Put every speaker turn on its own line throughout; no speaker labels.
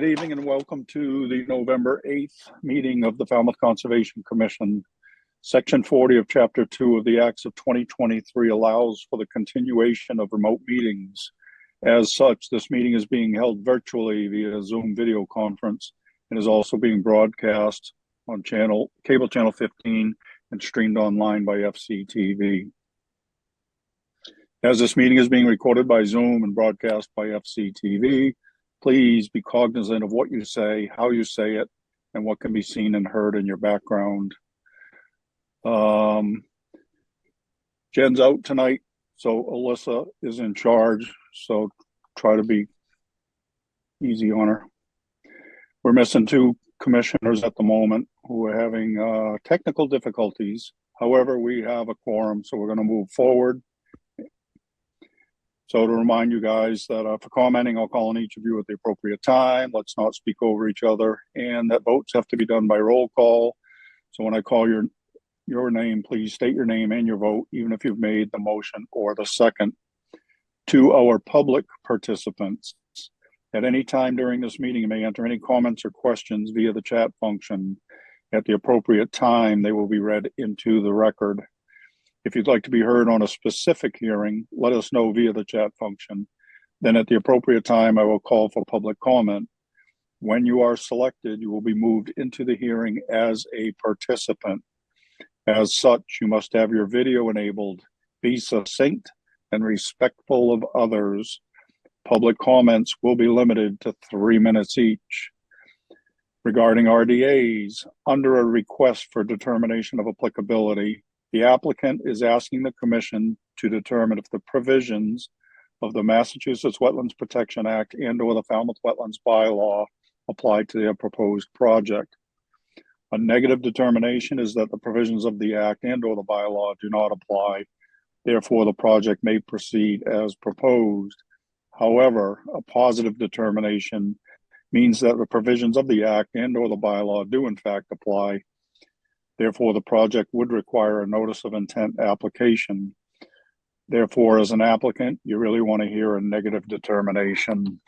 Good evening and welcome to the November 8th meeting of the Falmouth Conservation Commission. Section 40 of Chapter 2 of the Acts of 2023 allows for the continuation of remote meetings. As such, this meeting is being held virtually via Zoom video conference and is also being broadcast on cable channel 15 and streamed online by FCTV. As this meeting is being recorded by Zoom and broadcast by FCTV, please be cognizant of what you say, how you say it, and what can be seen and heard in your background. Jen's out tonight, so Alyssa is in charge, so try to be easy on her. We're missing two commissioners at the moment who are having technical difficulties. However, we have a quorum, so we're going to move forward. So to remind you guys that for commenting, I'll call on each of you at the appropriate time. Let's not speak over each other, and that votes have to be done by roll call. So when I call your name, please state your name and your vote, even if you've made the motion or the second. To our public participants, at any time during this meeting, you may enter any comments or questions via the chat function. At the appropriate time, they will be read into the record. If you'd like to be heard on a specific hearing, let us know via the chat function. Then at the appropriate time, I will call for public comment. When you are selected, you will be moved into the hearing as a participant. As such, you must have your video enabled, be succinct and respectful of others. Public comments will be limited to 3 minutes each. Regarding RDAs, under a request for determination of applicability, the applicant is asking the Commission to determine if the provisions of the Massachusetts Wetlands Protection Act and/or the Falmouth Wetlands Bylaw apply to their proposed project. A negative determination is that the provisions of the Act and/or the bylaw do not apply. Therefore, the project may proceed as proposed. However, a positive determination means that the provisions of the Act and/or the bylaw do in fact apply. Therefore, the project would require a notice of intent application. Therefore, as an applicant, you really want to hear a negative determination.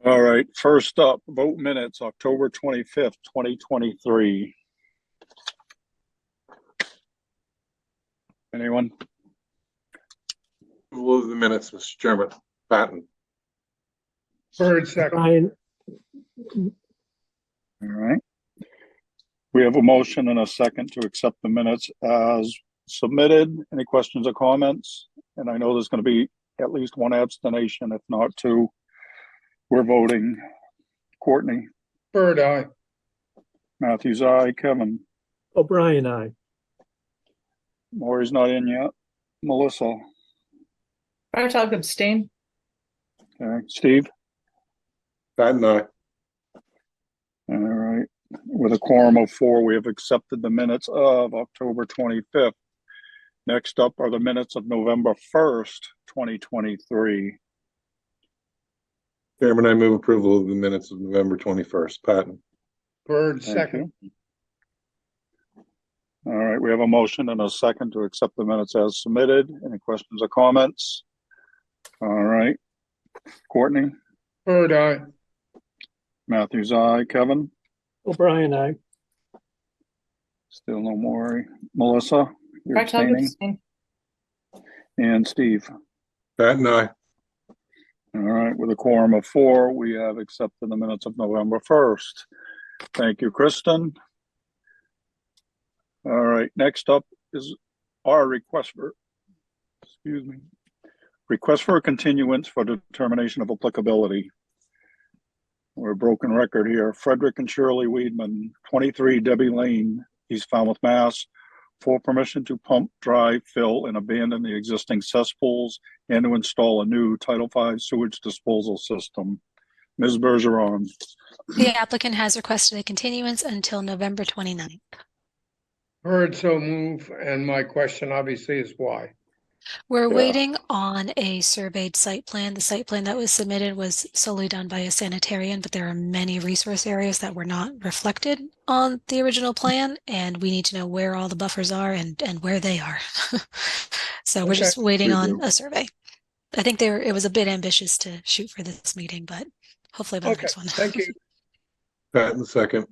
All right, first up, vote minutes, October 25th, 2023. Anyone?
Approval of the minutes, Mr. Chairman. Patton.
Bird, second.
Brian,
All right. We have a motion and a second to accept the minutes as submitted. Any questions or comments? And I know there's going to be at least one abstention, if not two. We're voting. Courtney.
Bird, aye.
Matthews, aye. Kevin.
O'Brien, aye.
Maury's not in yet. Melissa.
Bartog abstain.
Okay. Steve.
Patton, aye.
All right. With a quorum of 4, we have accepted the minutes of October 25th. Next up are the minutes of November 1st, 2023.
Chairman, I move approval of the minutes of November 21st. Patton.
Bird,
Thank
second.
you. All right, we have a motion and a second to accept the minutes as submitted. Any questions or comments? All right. Courtney.
Bird, aye.
Matthews, aye. Kevin.
O'Brien, aye.
Still no Maury. Melissa. You're
Bartog
abstaining.
abstain.
And Steve.
Patton, aye.
All right, with a quorum of 4, we have accepted the minutes of November 1st. Thank you, Kristen. All right, next up is our request for a continuance for determination of applicability. We're a broken record here. Frederick and Shirley Weedman, 23 Debbie Lane, East Falmouth, Mass. For permission to pump, dry, fill, and abandon the existing cesspools and to install a new Title V sewage disposal system. Ms. Bergeron.
The applicant has requested a continuance until November 29th.
Bird, so move. And my question obviously is why?
We're
Yeah.
waiting on a surveyed site plan. The site plan that was submitted was solely done by a sanitarian, but there are many resource areas that were not reflected on the original plan, and we need to know where all the buffers are and where they are. So we're
Okay.
just waiting
We
on
do.
a survey. I think it was a bit ambitious to shoot for this meeting, but hopefully by the
Okay,
next one.
thank you.
Patton, second.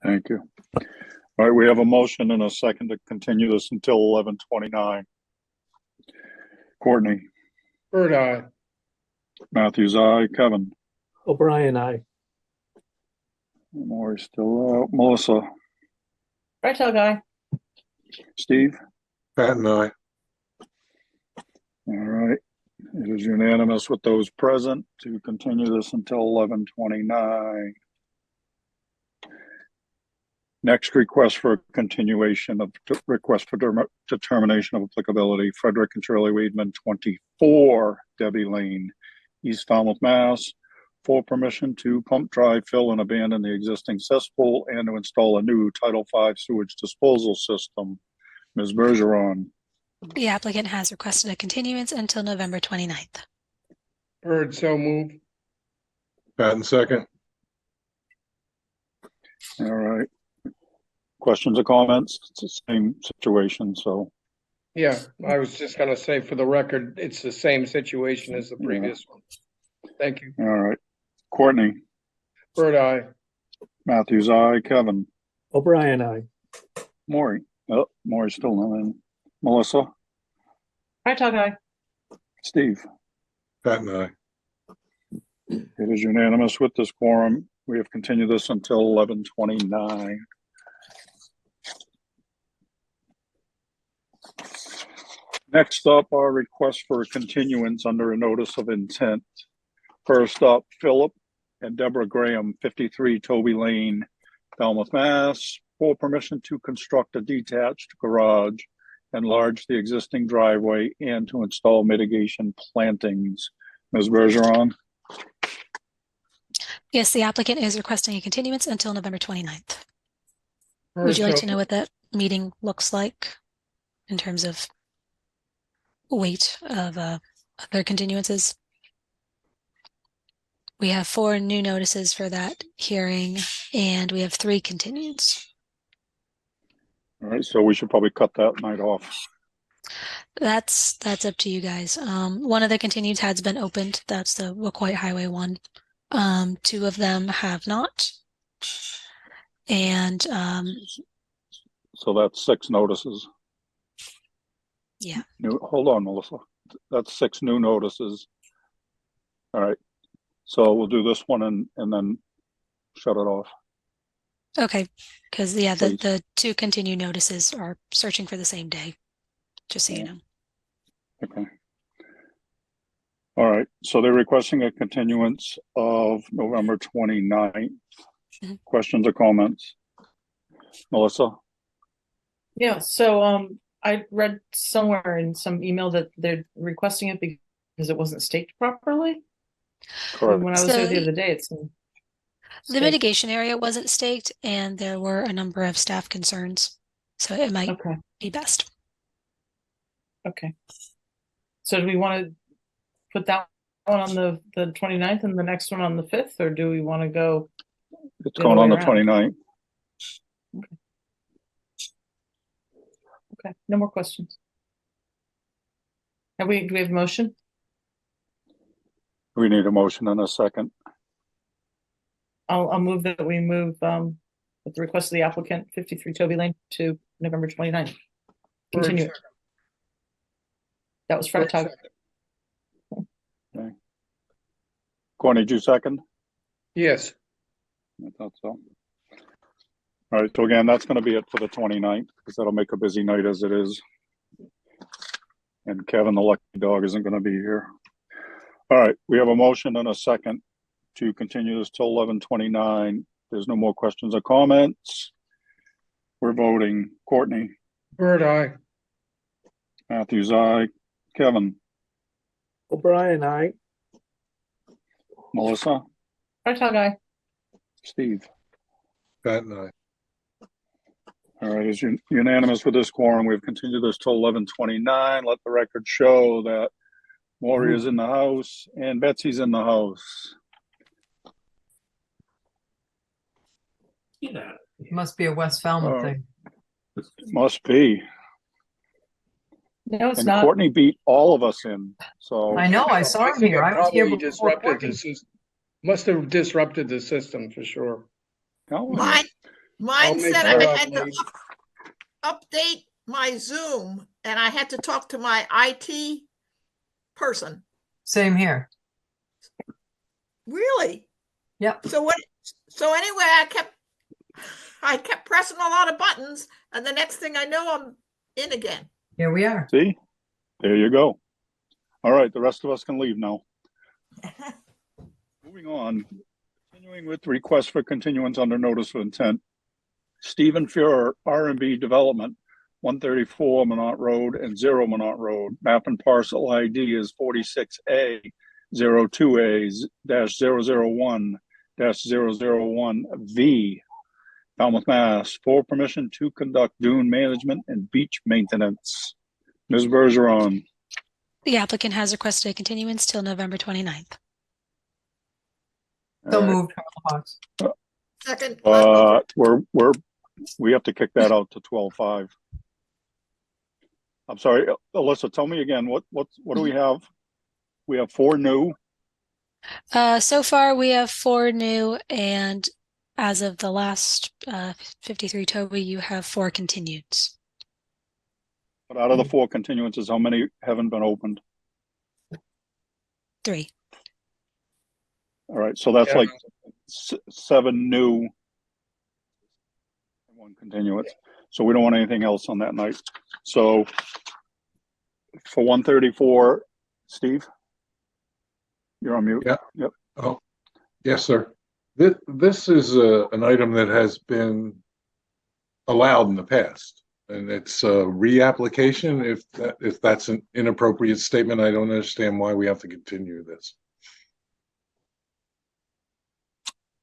Thank you. All right, we have a motion and a second to continue this until 11:29. Courtney,
Bird eye.
Matthews, aye. Kevin,
O'Brien, I.
Maury's still out. Melissa,
Right guy.
Steve.
Patton, aye.
All right. It is unanimous with those present to continue this until 11:29. Next request for continuation of request for determination of applicability, Frederick and Shirley Weedman, 24 Debbie Lane, East Falmouth, Mass. For permission to pump, dry, fill, and abandon the existing cesspool and to install a new Title V sewage disposal system. Ms. Bergeron.
The applicant has requested a continuance until November 29th.
Bird, so move.
Patton, second.
All right. Questions or comments? It's the same situation, so.
Yeah, I was just gonna say for the record, it's the same situation as the previous one. Thank you.
All right. Courtney,
Bird eye.
Matthews, aye. Kevin,
O'Brien, I.
Maury. Oh, Maury's still not in. Melissa,
Right guy.
Steve.
Patton, aye.
It is unanimous with this quorum. We have continued this until 11:29. Next up, our request for a continuance under a notice of intent. First up, Philip and Deborah Graham, 53 Toby Lane, Falmouth, Mass. For permission to construct a detached garage, enlarge the existing driveway, and to install mitigation plantings. Ms. Bergeron?
Yes, the applicant is requesting a continuance until November 29th.
Bird,
Would you like
so
to know what that meeting looks like in terms of weight of other continuances? We have 4 new notices for that hearing, and we have 3 continues.
All right, so we should probably cut that night off.
That's up to you guys. One of the continues has been opened. That's the Wacoit Highway one. 2 of them have not. And
So that's 6 notices.
yeah.
Hold on, Melissa. That's 6 new notices. All right. So we'll do this one and then shut it off.
Okay, because yeah,
Please.
the 2 continue notices are searching for the same day, just so you know.
Okay. All right. So they're requesting a continuance of November 29th.
Mhm.
Questions or comments? Melissa?
Yeah, so I read somewhere in some email that they're requesting it because it wasn't staked properly.
Correct.
When I was there the
So-
other day, it's
The mitigation area wasn't staked, and there were a number of staff concerns, so it might
Okay,
be best.
okay. So do we want to put that one on the 29th and the next one on the 5th, or do we want to go?
It's
the
going
other
on
way
the
around?
29th.
Okay, no more questions. Do we have a motion?
We need a motion and a second.
I'll move that we move with the request of the applicant, 53 Toby Lane, to November 29th.
Bird,
Continue. That was Fred Tug.
Courtney, did you second?
yes.
I thought so. All right, so again, that's going to be it for the 29th because that'll make a busy night as it is. And Kevin, the lucky dog, isn't going to be here. All right, we have a motion and a second to continue this till 11:29. There's no more questions or comments. We're voting. Courtney,
Bird eye.
Matthews, aye. Kevin,
O'Brien, I.
Melissa,
Fred Tug, aye.
Steve.
Patton, aye.
All right, it's unanimous with this quorum. We've continued this till 11:29. Let the record show that Maury is in the house and Betsy's in the house.
Must be a West Falmouth thing.
Must be.
No, it's
And
not.
Courtney beat all of us in, so.
I know, I saw him
think
here.
it
I was here
probably
before
disrupted
Courtney.
the system. Must have disrupted the system for sure.
No,
Mine,
I'll
mine
make
said
sure
I
I'm
had to
late.
update my Zoom and I had to talk to my IT person.
Same here.
Really?
Yep.
So anyway, I kept pressing a lot of buttons and the next thing I know, I'm in again.
Here we are.
see, there you go. All right, the rest of us can leave now. Moving on, continuing with request for continuance under notice of intent. Stephen Fuhrer, R&B Development, 134 Minot Road and 0 Minot Road. Map and parcel ID is 46A 02A-001-001V, Falmouth, Mass. For permission to conduct dune management and beach maintenance. Ms. Bergeron.
The applicant has requested a continuance till November 29th.
So
All right.
moved, Hawks.
Second,
We have to kick that out to 12/5. I'm sorry, Alyssa, tell me again, what do we have? We have 4 new.
So far, we have 4 new, and as of the last 53, Toby, you have 4 continued.
But out of the 4 continuances, how many haven't been opened?
3.
All right, so that's
Yeah.
like 7 new and 1 continuance. So we don't want anything else on that night. So for 134, Steve, you're on mute.
Yeah.
Yep.
Oh, yes, sir. This is an item that has been allowed in the past, and it's a reapplication. If that's an inappropriate statement, I don't understand why we have to continue this.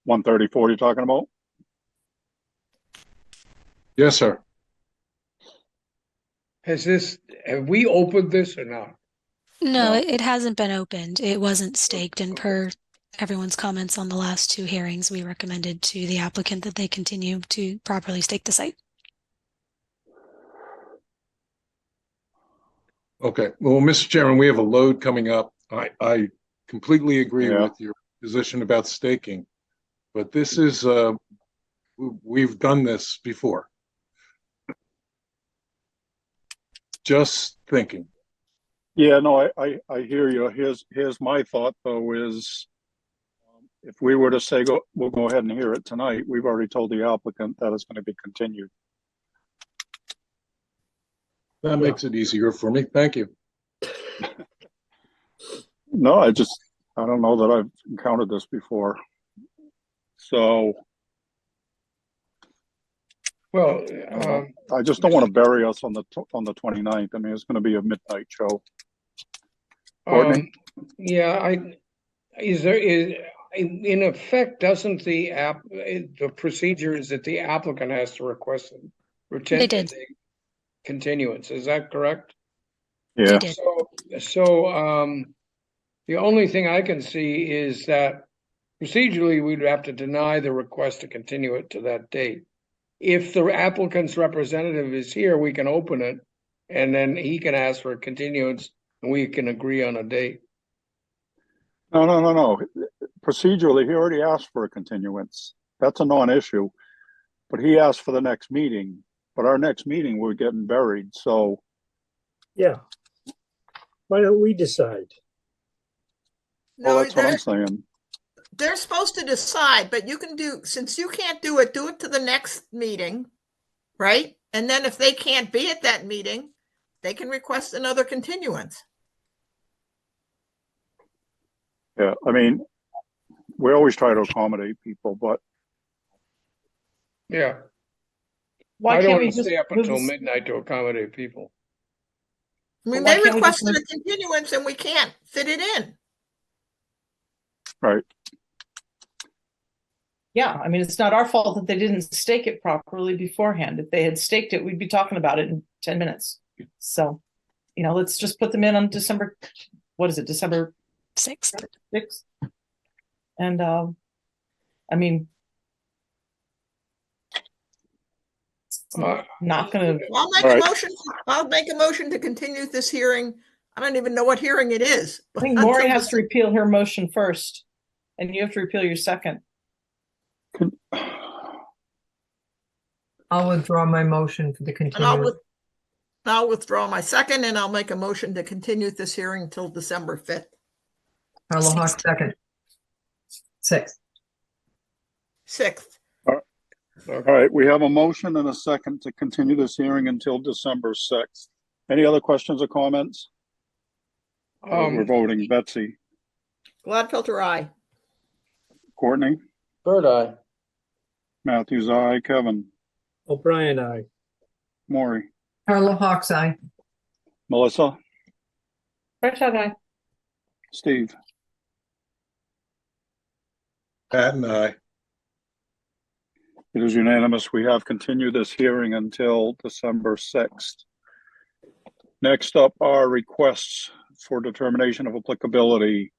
134 you're talking about?
Yes, sir.
Have we opened this or not?
No,
No.
it hasn't been opened. It wasn't staked, and per everyone's comments on the last 2 hearings, we recommended to the applicant that they continue to properly stake the site.
Okay. Well, Mr. Chairman, we have a load coming up. I completely agree
Yeah.
with your position about staking, but this is we've done this before. Just thinking.
Yeah, no, I hear you. Here's my thought though is if we were to say we'll go ahead and hear it tonight, we've already told the applicant that it's going to be continued.
That makes it easier for me. Thank you.
No, I don't know that I've encountered this before. So
Well,
I just don't want to bury us on the 29th. I mean, it's going to be a midnight show. Courtney?
yeah, in effect, doesn't the procedure is that the applicant has to request
They did.
continuance, is that correct?
Yeah.
did.
So, the only thing I can see is that procedurally, we'd have to deny the request to continue it to that date. If the applicant's representative is here, we can open it, and then he can ask for a continuance, and we can agree on a date.
No. Procedurally, he already asked for a continuance. That's a non-issue. But he asked for the next meeting. But our next meeting, we're getting buried. So
Yeah. Why don't we decide?
well,
no,
that's what I'm saying.
they're supposed to decide, but since you can't do it to the next meeting, right? And then if they can't be at that meeting, they can request another continuance.
Yeah, I mean, we always try to accommodate people, but
Yeah,
Why
I don't
can't we
want to
just
stay up
move
until
this-
midnight to accommodate people.
I mean,
Why
they
can't we just
requested a continuance and we can't fit it in.
right.
Yeah, I mean, it's not our fault that they didn't stake it properly beforehand. If they had staked it, we'd be talking about it in 10 minutes. So, let's just put them in on December
6th.
6th. And, I mean, Not gonna,
I'll make
All
a
right.
motion. I'll make a motion to continue this hearing. I don't even know what hearing it is.
I think Maureen has to repeal her motion first. And you have to repeal your second.
I'll withdraw my motion for the
And I'll,
continuance.
I'll withdraw my second and I'll make a motion to continue this hearing until December 5th.
Carla Hawk,
Sixth.
second. 6th.
6th.
All right, we have a motion and a second to continue this hearing until December 6th. Any other questions or comments? We're voting. Betsy,
Gladfelter, aye.
Courtney,
Bird eye.
Matthews, aye. Kevin,
O'Brien, aye.
Maury,
Carla Hawk's eye.
Melissa,
Fairchild, aye.
Steve.
Pat and I.
It is unanimous. We have continued this hearing until December 6th. Next up are requests for determination of applicability.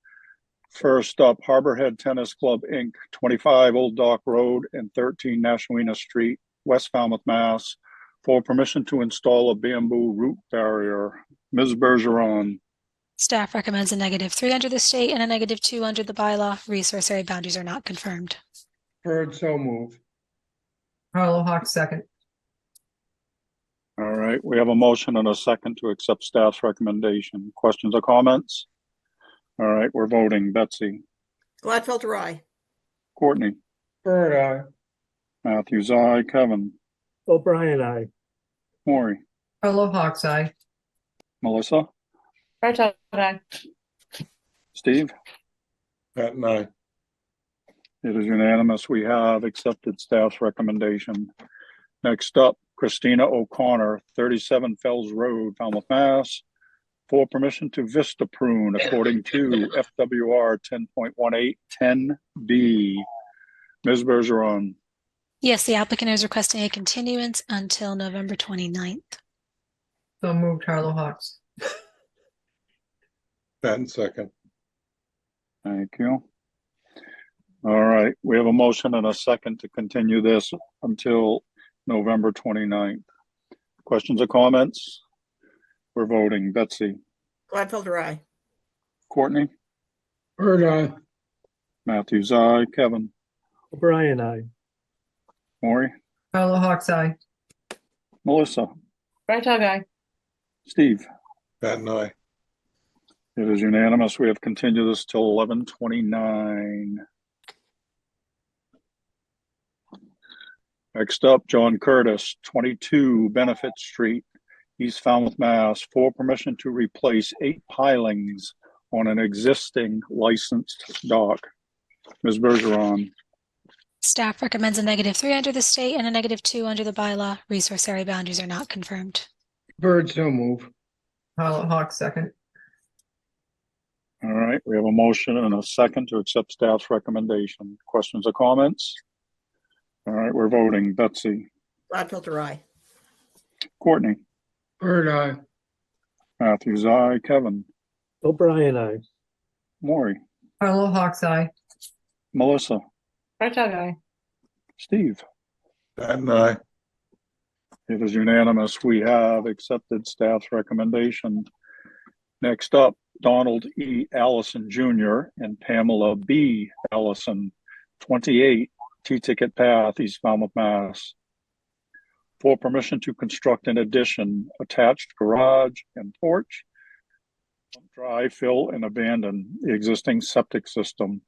First up, Harborhead Tennis Club, Inc., 25 Old Dock Road and 13 Nashwina Street, West Falmouth, Mass., for permission to install a bamboo root barrier. Ms. Bergeron.
Staff recommends a -3 under the state and a -2 under the bylaw. Resource area boundaries are not confirmed.
Bird, so move.
Carla Hawk, second.
All right, we have a motion and a second to accept staff's recommendation. Questions or comments? All right, we're voting. Betsy,
Gladfelter, aye.
Courtney,
Bird eye.
Matthews, aye. Kevin,
O'Brien, aye.
Maury,
Carla Hawk's eye.
Melissa,
Fairchild, aye.
Steve.
Pat and I.
It is unanimous. We have accepted staff's recommendation. Next up, Christina O'Connor, 37 Fells Road, Falmouth, Mass., for permission to vista prune according to FWR 10.1810B. Ms. Bergeron.
Yes, the applicant is requesting a continuance until November 29th.
So moved, Carla Hawk's.
Pat and second.
Thank you. All right, we have a motion and a second to continue this until November 29th. Questions or comments? We're voting. Betsy,
Gladfelter, aye.
Courtney,
Bird eye.
Matthews, aye. Kevin,
O'Brien, aye.
Maury,
Carla Hawk's eye.
Melissa,
Fairchild, aye.
Steve.
Pat and I.
It is unanimous. We have continued this till 11/29. Next up, John Curtis, 22 Benefit Street, East Falmouth, Mass., for permission to replace 8 pilings on an existing licensed dock. Ms. Bergeron.
Staff recommends a -3 under the state and a -2 under the bylaw. Resource area boundaries are not confirmed.
Bird, so move.
Carla Hawk, second.
All right, we have a motion and a second to accept staff's recommendation. Questions or comments? All right, we're voting. Betsy,
Gladfelter, aye.
Courtney,
Bird eye.
Matthews, aye. Kevin,
O'Brien, aye.
Maury,
Carla Hawk's eye.
Melissa,
Fairchild, aye.
Steve.
Pat and I.
It is unanimous. We have accepted staff's recommendation. Next up, Donald E. Allison Jr. and Pamela B. Allison, 28 T-Ticket Path, East Falmouth, Mass., for permission to construct an addition, attached garage and porch, dry, fill, and abandon the existing septic system,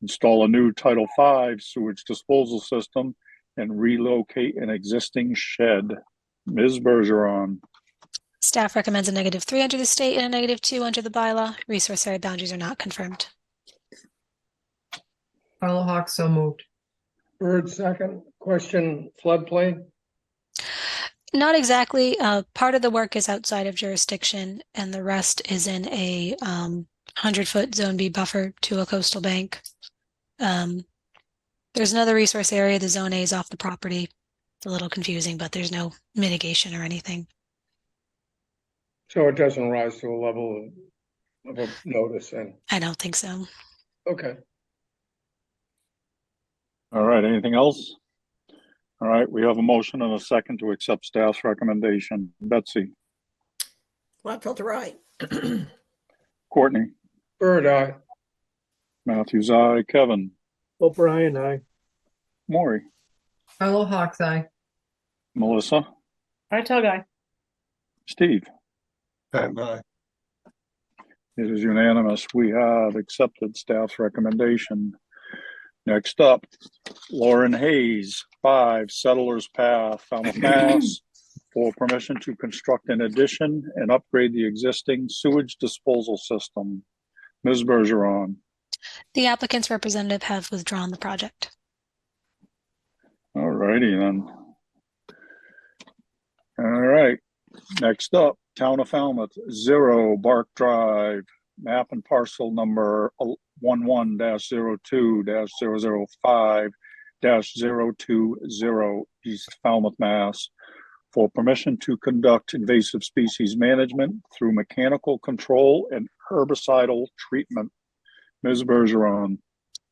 install a new Title V sewage disposal system, and relocate an existing shed. Ms. Bergeron.
Staff recommends a -3 under the state and a -2 under the bylaw. Resource area boundaries are not confirmed.
Carla Hawk, so moved.
Bird, second. Question, floodplain?
Not exactly. Part of the work is outside of jurisdiction and the rest is in a 100-foot Zone B buffer to a coastal bank. There's another resource area. The Zone A is off the property. It's a little confusing, but there's no mitigation or anything.
So it doesn't rise to a level of a notice then?
I don't think so.
Okay.
All right, anything else? All right, we have a motion and a second to accept staff's recommendation. Betsy,
Gladfelter, aye.
Courtney,
Bird, aye.
Matthews, aye. Kevin,
O'Brien, aye.
Maury,
Fellow Hawks Eye.
Melissa,
Right, tell guy.
Steve.
Pat and I.
It is unanimous. We have accepted staff's recommendation. Next up, Lauren Hayes, 5 Settlers Path, Falmouth, Mass, for permission to construct an addition and upgrade the existing sewage disposal system. Ms. Bergeron.
The applicant's representative have withdrawn the project.
All righty then. All right. Next up, Town of Falmouth, 0 Bark Drive, map and parcel number 11-02-005-020, East Falmouth, Mass, for permission to conduct invasive species management through mechanical control and herbicidal treatment. Ms. Bergeron.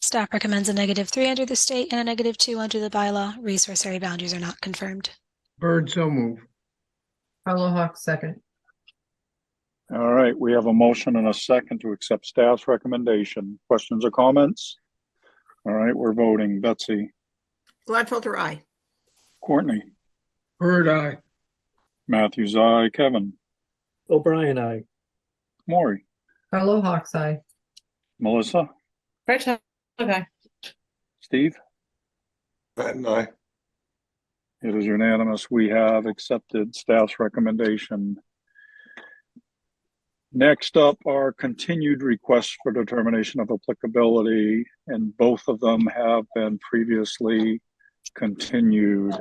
Staff recommends a -3 under the state and a -2 under the bylaw. Resource area boundaries are not confirmed.
Bird, so move.
Fellow Hawks second.
All right, we have a motion and a second to accept staff's recommendation. Questions or comments? All right, we're voting. Betsy,
Gladfelter, aye.
Courtney,
Bird, aye.
Matthews, aye. Kevin,
O'Brien, aye.
Maury,
Fellow Hawks Eye.
Melissa,
Right, tell guy.
Steve.
Pat and I.
It is unanimous. We have accepted staff's recommendation. Next up are continued requests for determination of applicability, and both of them have been previously continued.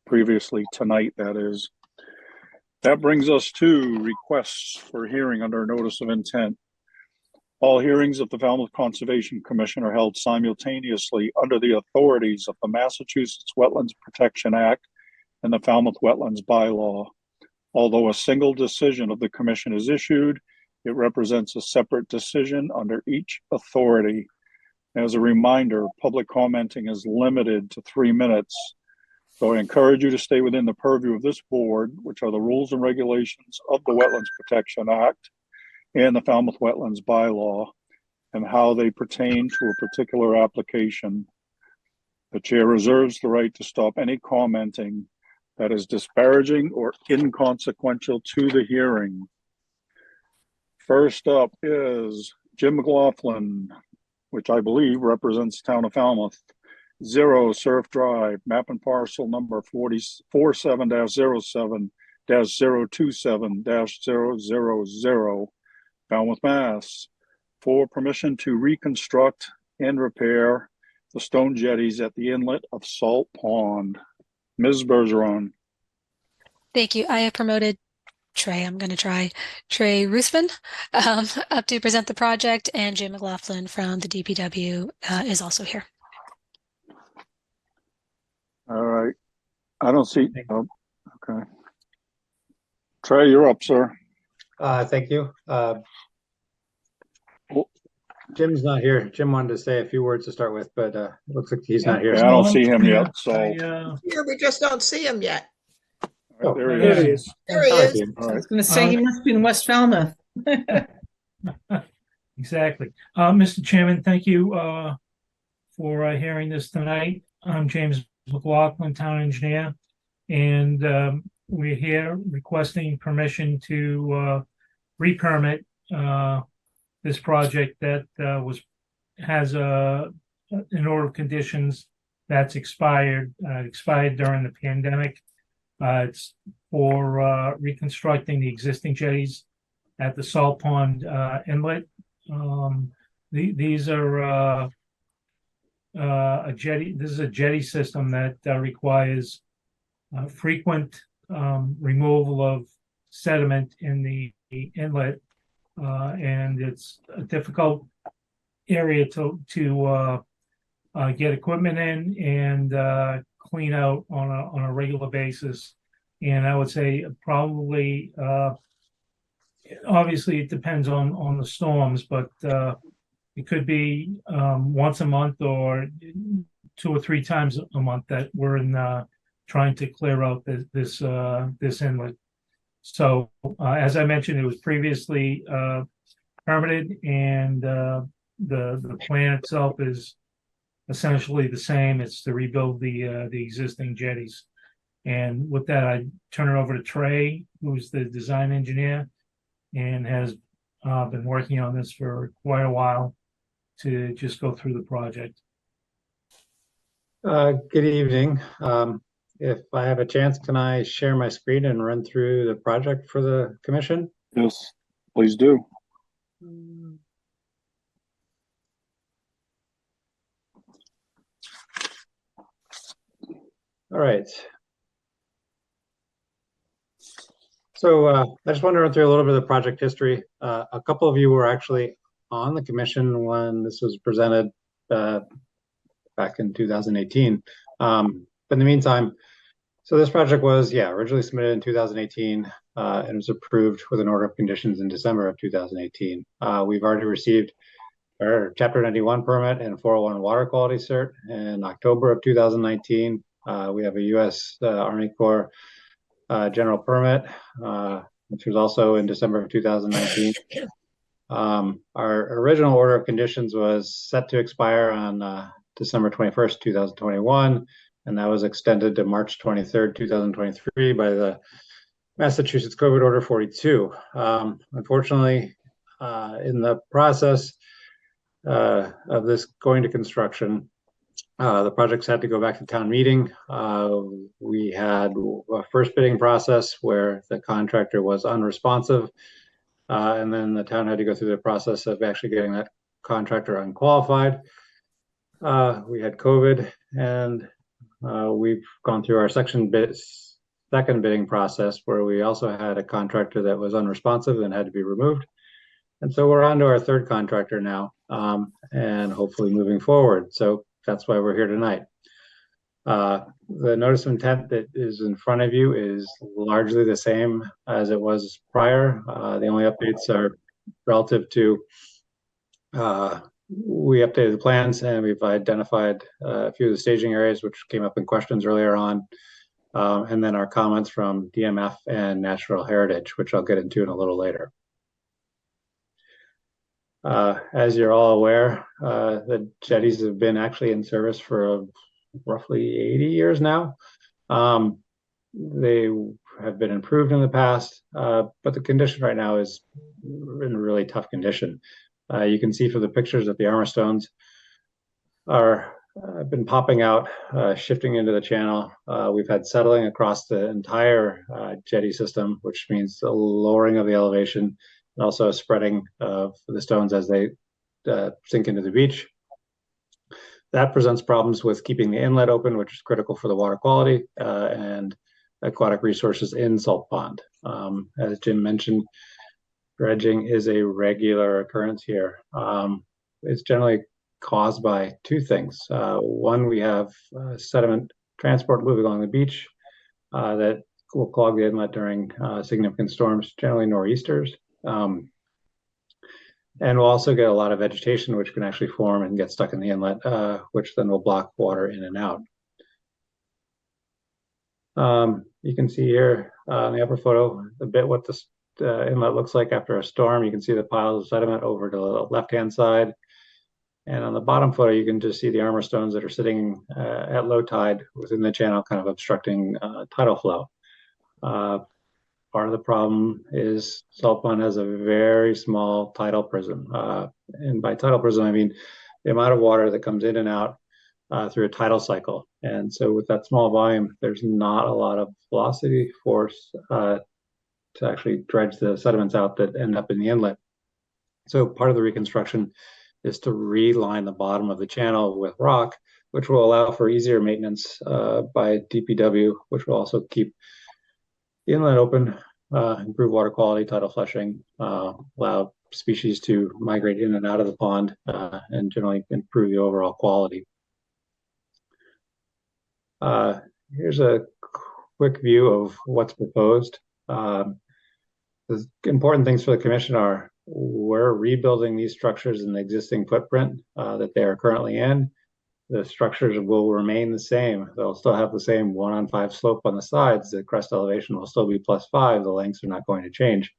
Previously tonight, that is. That brings us to requests for hearing under notice of intent. All hearings of the Falmouth Conservation Commission are held simultaneously under the authorities of the Massachusetts Wetlands Protection Act and the Falmouth Wetlands Bylaw. Although a single decision of the commission is issued, it represents a separate decision under each authority. As a reminder, public commenting is limited to 3 minutes. So I encourage you to stay within the purview of this board, which are the rules and regulations of the Wetlands Protection Act and the Falmouth Wetlands Bylaw, and how they pertain to a particular application. The chair reserves the right to stop any commenting that is disparaging or inconsequential to the hearing. First up is Jim McLaughlin, which I believe represents the Town of Falmouth. 0 Surf Drive, map and parcel number 47-07-027-000, Falmouth, Mass, for permission to reconstruct and repair the stone jetties at the inlet of Salt Pond. Ms. Bergeron.
Thank you. I have promoted Trey. I'm going to try Trey Ruthven up to present the project, and Jim McLaughlin from the DPW is also here.
All right. I don't see. Oh, okay. Trey, you're up, sir.
Thank you. Jim's not here. Jim wanted to say a few words to start with, but it looks like he's not here.
Yeah, I don't see him yet. So
Here, we just don't see him yet.
all right, there he
There he
is.
is.
There he
Sorry,
is.
Jim.
All
I
right.
was gonna say he must be in West Falmouth.
Exactly. Mr. Chairman, thank you for hearing this tonight. I'm James McLaughlin, Town Engineer, and we're here requesting permission to re-permit this project that has an order of conditions that's expired during the pandemic. It's for reconstructing the existing jetties at the Salt Pond Inlet. These are a jetty. This is a jetty system that requires frequent removal of sediment in the inlet, and it's a difficult area to get equipment in and clean out on a regular basis. And I would say probably, obviously it depends on the storms, but it could be once a month or 2 or 3 times a month that we're in trying to clear out this inlet. So as I mentioned, it was previously permitted, and the plan itself is essentially the same. It's to rebuild the existing jetties. And with that, I turn it over to Trey, who's the design engineer and has been working on this for quite a while, to just go through the project.
Good evening. If I have a chance, can I share my screen and run through the project for the commission?
Yes, please do.
All right. So I just want to run through a little bit of the project history. A couple of you were actually on the commission when this was presented back in 2018. But in the meantime, so this project was, originally submitted in 2018 and was approved with an order of conditions in December of 2018. We've already received our Chapter 91 permit and 401 water quality cert in October of 2019. We have a U.S. Army Corps general permit, which was also in December of 2019. Our original order of conditions was set to expire on December 21st, 2021, and that was extended to March 23rd, 2023 by the Massachusetts COVID Order 42. Unfortunately, in the process of this going to construction, the projects had to go back to town meeting. We had a first bidding process where the contractor was unresponsive, and then the town had to go through the process of actually getting that contractor unqualified. We had COVID, and we've gone through our second bidding process where we also had a contractor that was unresponsive and had to be removed. And so we're on to our third contractor now, and hopefully moving forward. So that's why we're here tonight. The notice of intent that is in front of you is largely the same as it was prior. The only updates are relative to we updated the plans, and we've identified a few of the staging areas which came up in questions earlier on, and then our comments from DMF and Natural Heritage, which I'll get into in a little later. As you're all aware, the jetties have been actually in service for roughly 80 years now. They have been improved in the past, but the condition right now is in a really tough condition. You can see from the pictures that the armor stones are been popping out, shifting into the channel. We've had settling across the entire jetty system, which means the lowering of the elevation, and also a spreading of the stones as they sink into the beach. That presents problems with keeping the inlet open, which is critical for the water quality and aquatic resources in Salt Pond. As Jim mentioned, dredging is a regular occurrence here. It's generally caused by two things. One, we have sediment transport moving along the beach that will clog the inlet during significant storms, generally nor'easters. And we'll also get a lot of vegetation, which can actually form and get stuck in the inlet, which then will block water in and out. You can see here in the upper photo a bit what the inlet looks like after a storm. You can see the piles of sediment over to the left-hand side. And on the bottom photo, you can just see the armor stones that are sitting at low tide within the channel, kind of obstructing tidal flow. Part of the problem is Salt Pond has a very small tidal prism. And by tidal prism, I mean the amount of water that comes in and out through a tidal cycle. And so with that small volume, there's not a lot of velocity force to actually dredge the sediments out that end up in the inlet. So part of the reconstruction is to reline the bottom of the channel with rock, which will allow for easier maintenance by DPW, which will also keep the inlet open, improve water quality, tidal flushing, allow species to migrate in and out of the pond, and generally improve the overall quality. Here's a quick view of what's proposed. The important things for the commission are we're rebuilding these structures in the existing footprint that they are currently in. the structures will remain the same. They'll still have the same 1-on-5 slope on the sides. The crest elevation will still be +5. The lengths are not going to change.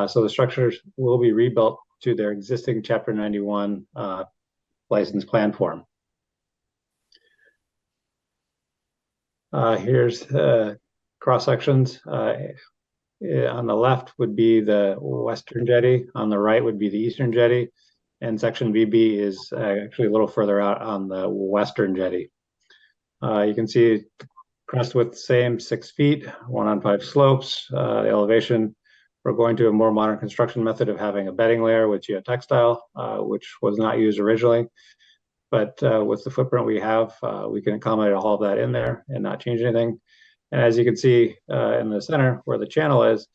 So the structures will be rebuilt to their existing Chapter 91 license plan form. Here's cross sections. On the left would be the western jetty. On the right would be the eastern jetty. And section VB is actually a little further out on the western jetty. You can see the crest width same 6 feet, 1-on-5 slopes. The elevation, we're going to a more modern construction method of having a bedding layer with geotextile, which was not used originally. But with the footprint we have, we can accommodate all of that in there and not change anything. And as you can see in the center where the channel is,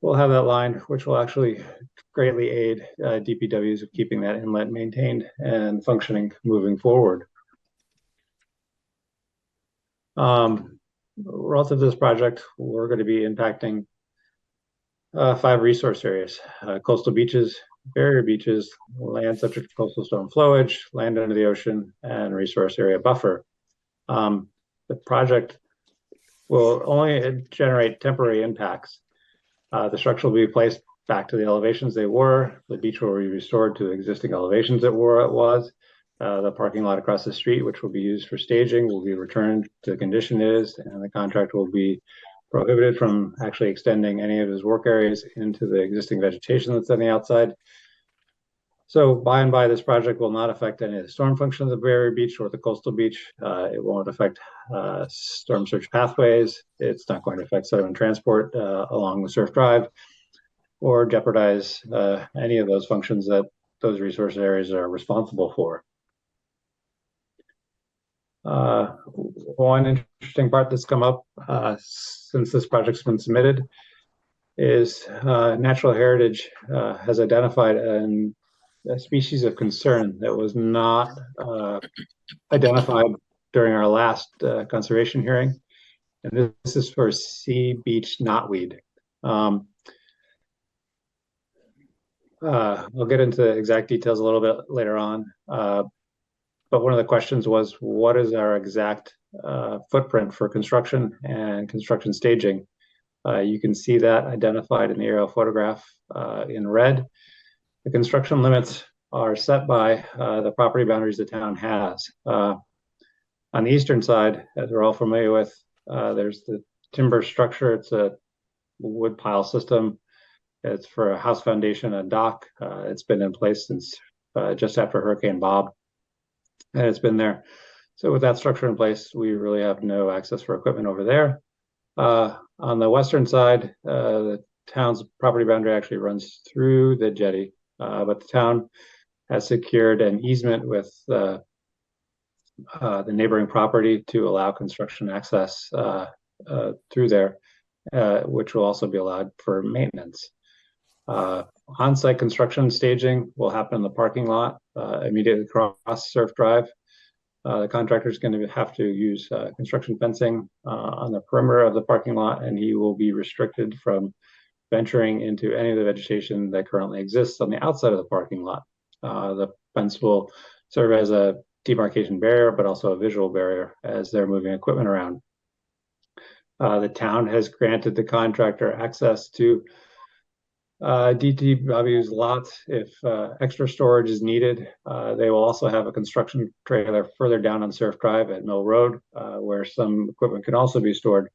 we'll have that line, which will actually greatly aid DPWs of keeping that inlet maintained and functioning moving forward. Relative to this project, we're going to be impacting 5 resource areas: coastal beaches, barrier beaches, land subject to coastal storm flowage, land under the ocean, and resource area buffer. The project will only generate temporary impacts. The structure will be placed back to the elevations they were. The beach will be restored to the existing elevations it was. The parking lot across the street, which will be used for staging, will be returned to the condition it is, and the contractor will be prohibited from actually extending any of his work areas into the existing vegetation that's on the outside. So by and by, this project will not affect any of the storm functions of Barrier Beach or the coastal beach. It won't affect storm surge pathways. It's not going to affect sediment transport along the surf drive or jeopardize any of those functions that those resource areas are responsible for. One interesting part that's come up since this project's been submitted is Natural Heritage has identified a species of concern that was not identified during our last conservation hearing. And this is for sea beach knotweed. I'll get into exact details a little bit later on. But one of the questions was, what is our exact footprint for construction and construction staging? You can see that identified in the aerial photograph in red. The construction limits are set by the property boundaries the town has. On the eastern side, as we're all familiar with, there's the timber structure. It's a wood pile system. It's for a house foundation, a dock. It's been in place since just after Hurricane Bob, and it's been there. So with that structure in place, we really have no access for equipment over there. On the western side, the town's property boundary actually runs through the jetty, but the town has secured an easement with the neighboring property to allow construction access through there, which will also be allowed for maintenance. On-site construction staging will happen in the parking lot immediately across Surf Drive. The contractor is going to have to use construction fencing on the perimeter of the parking lot, and he will be restricted from venturing into any of the vegetation that currently exists on the outside of the parking lot. The fence will serve as a demarcation barrier, but also a visual barrier as they're moving equipment around. The town has granted the contractor access to DTW's lots if extra storage is needed. They will also have a construction trailer further down on Surf Drive at Mill Road, where some equipment can also be stored.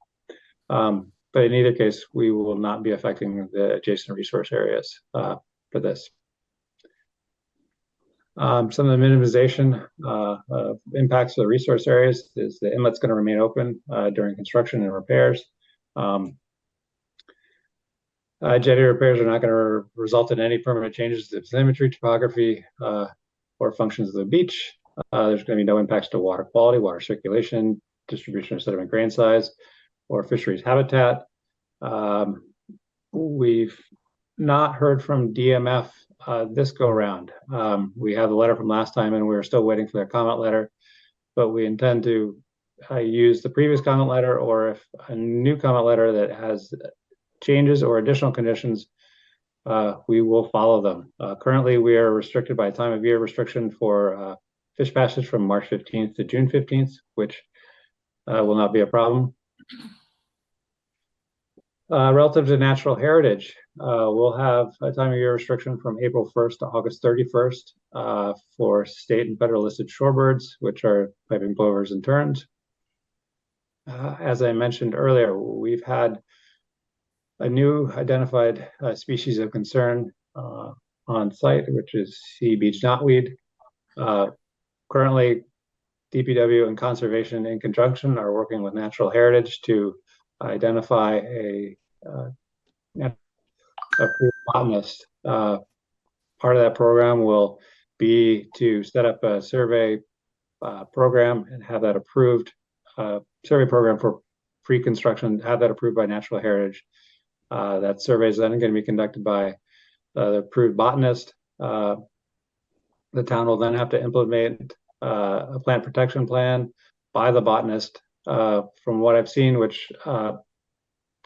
But in either case, we will not be affecting the adjacent resource areas for this. Some of the minimization impacts of the resource areas is the inlet's going to remain open during construction and repairs. Jetty repairs are not going to result in any permanent changes to symmetry, topography, or functions of the beach. There's going to be no impacts to water quality, water circulation, distribution of sediment grain size, or fisheries habitat. We've not heard from DMF this go around. We have the letter from last time, and we're still waiting for their comment letter, but we intend to use the previous comment letter, or if a new comment letter that has changes or additional conditions, we will follow them. Currently, we are restricted by time of year restriction for fish passage from March 15th to June 15th, which will not be a problem. Relative to natural heritage, we'll have a time of year restriction from April 1st to August 31st for state and federal listed shorebirds, which are piping plovers and terns. As I mentioned earlier, we've had a new identified species of concern on site, which is sea beach knotweed. Currently, DPW and conservation in conjunction are working with natural heritage to identify a botanist. Part of that program will be to set up a survey program and have that approved, survey program for pre-construction, have that approved by natural heritage. That survey is then going to be conducted by the approved botanist. The town will then have to implement a plant protection plan by the botanist. From what I've seen, which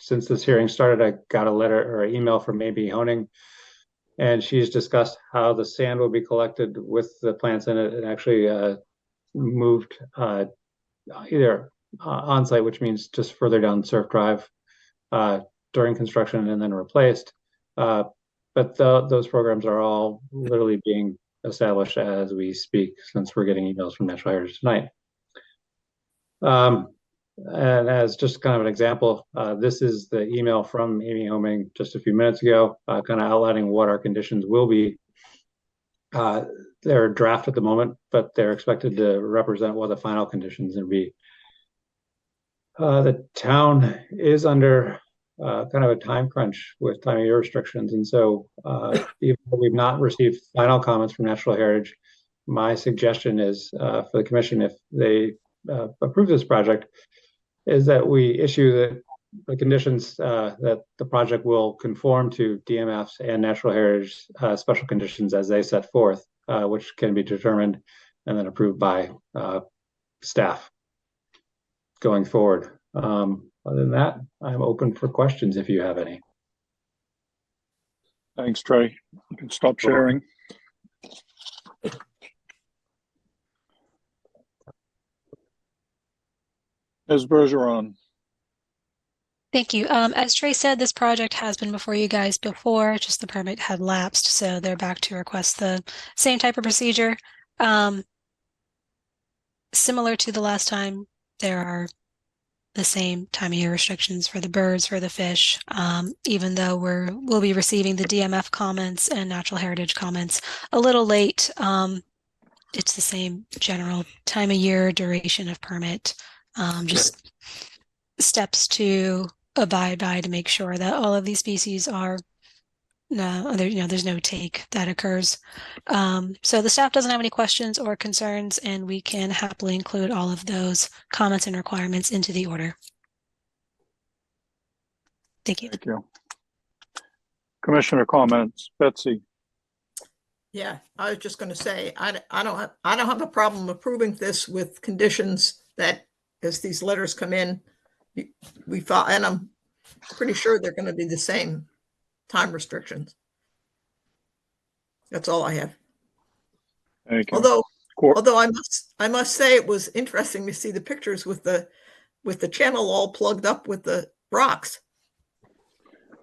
since this hearing started, I got a letter or an email from Amy Honing, and she's discussed how the sand will be collected with the plants in it and actually moved either on site, which means just further down Surf Drive during construction and then replaced. But those programs are all literally being established as we speak, since we're getting emails from Natural Heritage tonight. And as just kind of an example, this is the email from Amy Homing just a few minutes ago, kind of outlining what our conditions will be. They're draft at the moment, but they're expected to represent what the final conditions will be. The town is under kind of a time crunch with time of year restrictions. And so even though we've not received final comments from Natural Heritage, my suggestion is for the commission, if they approve this project, is that we issue the conditions that the project will conform to DMF's and Natural Heritage special conditions as they set forth, which can be determined and then approved by staff going forward. Other than that, I'm open for questions if you have any.
Thanks, Trey. You can stop sharing. Ms. Bergeron.
Thank you. As Trey said, this project has been before you guys before, just the permit had lapsed, so they're back to request the same type of procedure. Similar to the last time, there are the same time of year restrictions for the birds, for the fish, even though we'll be receiving the DMF comments and Natural Heritage comments a little late. It's the same general time of year, duration of permit, just steps to abide by to make sure that all of these species are there's no take that occurs. So the staff doesn't have any questions or concerns, and we can happily include all of those comments and requirements into the order. Thank you.
Thank you. Commissioner comments, Betsy.
Yeah, I was just going to say, I don't have a problem approving this with conditions that as these letters come in, we file, and I'm pretty sure they're going to be the same time restrictions. That's all I have.
Thank you.
Although I must say it was interesting to see the pictures with the channel all plugged up with the rocks.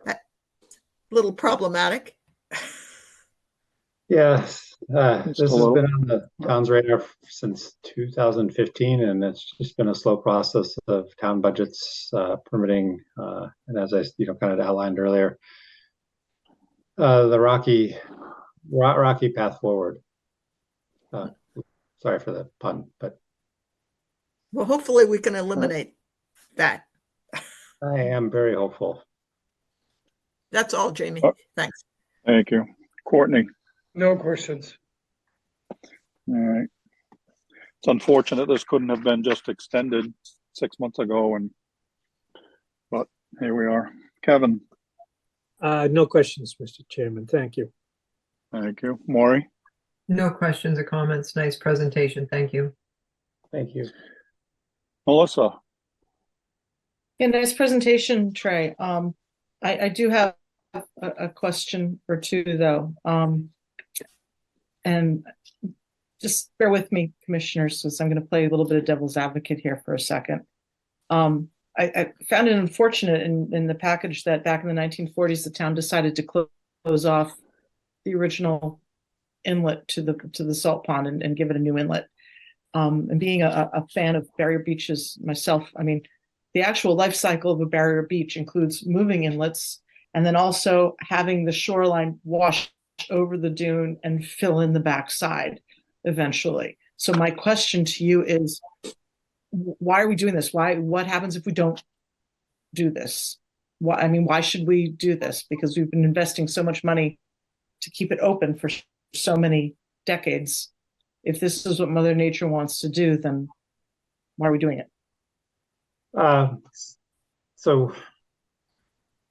That little problematic.
Yes, this has been on the town's radar since 2015, and it's just been a slow process of town budgets, permitting, and as I kind of outlined earlier, the rocky path forward. Sorry for the pun, but
well, hopefully we can eliminate that.
I am very hopeful.
That's all, Jamie. Thanks.
Thank you. Courtney.
No questions.
All right. It's unfortunate this couldn't have been just extended 6 months ago, but here we are. Kevin.
No questions, Mr. Chairman. Thank you.
Thank you. Maury.
No questions or comments. Nice presentation. Thank you.
Thank you.
Melissa.
Yeah, nice presentation, Trey. I do have a question or two though. And just bear with me, commissioners, since I'm going to play a little bit of devil's advocate here for a second. I found it unfortunate in the package that back in the 1940s, the town decided to close off the original inlet to the salt pond and give it a new inlet. And being a fan of barrier beaches myself, I mean, the actual life cycle of a barrier beach includes moving inlets and then also having the shoreline wash over the dune and fill in the backside eventually. So my question to you is, why are we doing this? What happens if we don't do this? Why should we do this? Because we've been investing so much money to keep it open for so many decades. If this is what Mother Nature wants to do, then why are we doing it?
So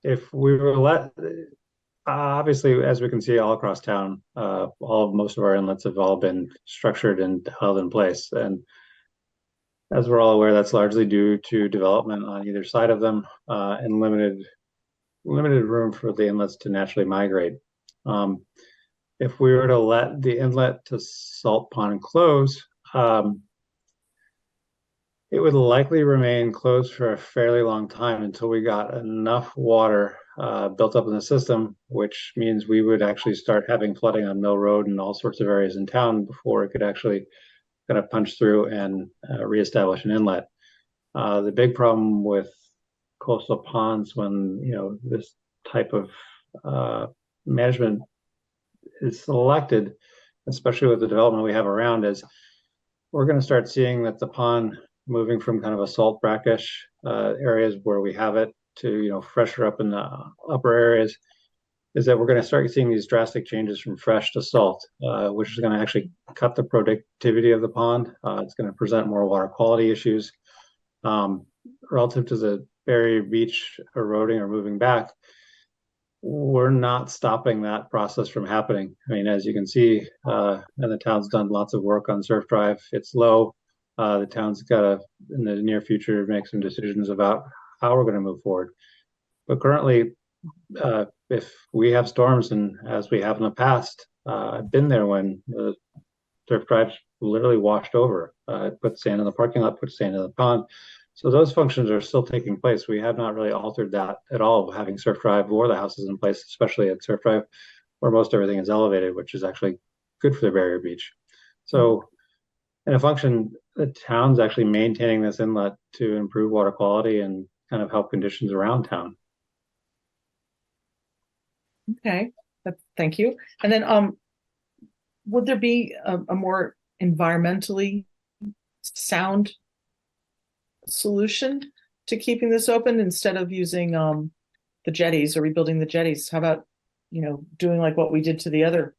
if we were obviously, as we can see all across town, most of our inlets have all been structured and held in place. And as we're all aware, that's largely due to development on either side of them, and limited room for the inlets to naturally migrate. If we were to let the inlet to Salt Pond close, it would likely remain closed for a fairly long time until we got enough water built up in the system, which means we would actually start having flooding on Mill Road and all sorts of areas in town before it could actually kind of punch through and reestablish an inlet. The big problem with coastal ponds when this type of management is selected, especially with the development we have around, is we're going to start seeing that the pond moving from kind of a salt brackish areas where we have it to fresher up in the upper areas, is that we're going to start seeing these drastic changes from fresh to salt, which is going to actually cut the productivity of the pond. It's going to present more water quality issues relative to the barrier beach eroding or moving back. We're not stopping that process from happening. I mean, as you can see, and the town's done lots of work on Surf Drive. It's low. The town's got to, in the near future, make some decisions about how we're going to move forward. But currently, if we have storms, and as we have in the past, I've been there when the Surf Drive literally washed over. It put sand in the parking lot, put sand in the pond. So those functions are still taking place. We have not really altered that at all, having Surf Drive or the houses in place, especially at Surf Drive, where most everything is elevated, which is actually good for the barrier beach. So in a function, the town's actually maintaining this inlet to improve water quality and kind of help conditions around town.
Okay, thank you. And then would there be a more environmentally sound solution to keeping this open instead of using the jetties or rebuilding the jetties? How about doing like what we did to the other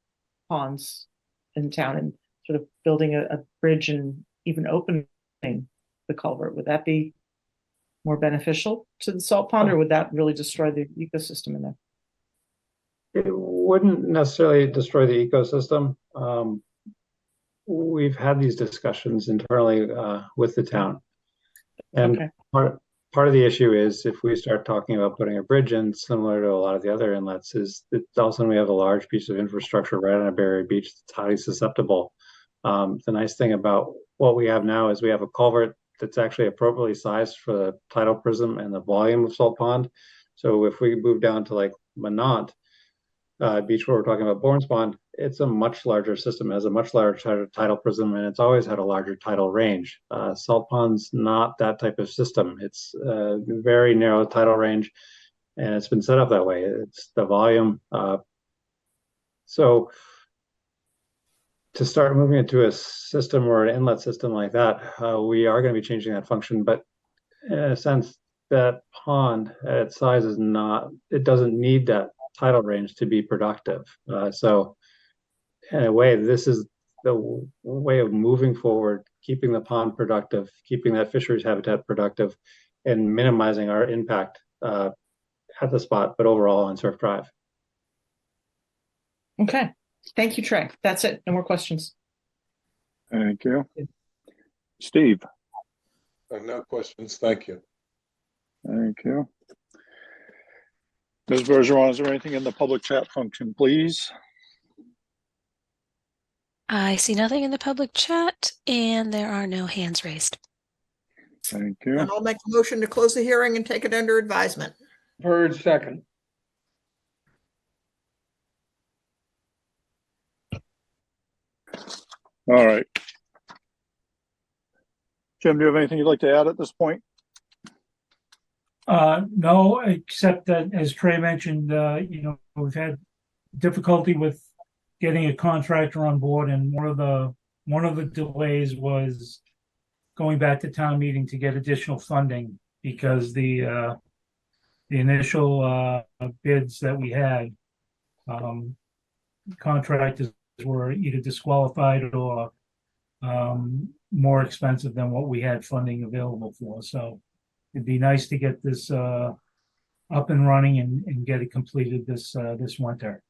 ponds in town and sort of building a bridge and even opening the culvert? Would that be more beneficial to the salt pond, or would that really destroy the ecosystem in there?
It wouldn't necessarily destroy the ecosystem. We've had these discussions internally with the town. And
okay.
Part of the issue is if we start talking about putting a bridge in, similar to a lot of the other inlets, is that all of a sudden we have a large piece of infrastructure right on a barrier beach that's highly susceptible. The nice thing about what we have now is we have a culvert that's actually appropriately sized for the tidal prism and the volume of Salt Pond. So if we move down to like Minot beach where we're talking about Bourne's Pond, it's a much larger system, has a much larger tidal prism, and it's always had a larger tidal range. Salt Pond's not that type of system. It's a very narrow tidal range, and it's been set up that way. It's the volume. So to start moving it to a system or an inlet system like that, we are going to be changing that function. But in a sense, that pond at its size is not, it doesn't need that tidal range to be productive. So in a way, this is the way of moving forward, keeping the pond productive, keeping that fisheries habitat productive, and minimizing our impact at the spot, but overall on Surf Drive.
Okay. Thank you, Trey. That's it. No more questions.
Thank you. Steve.
No questions. Thank you.
Thank you. Ms. Bergeron, is there anything in the public chat function, please?
I see nothing in the public chat, and there are no hands raised.
Thank
And
you.
I'll make a motion to close the hearing and take it under advisement.
Heard second.
All right. Jim, do you have anything you'd like to add at this point?
No, except that as Trey mentioned, we've had difficulty with getting a contractor on board, and one of the delays was going back to town meeting to get additional funding because the initial bids that we had, contractors were either disqualified or more expensive than what we had funding available for. So it'd be nice to get this up and running and get it completed this winter.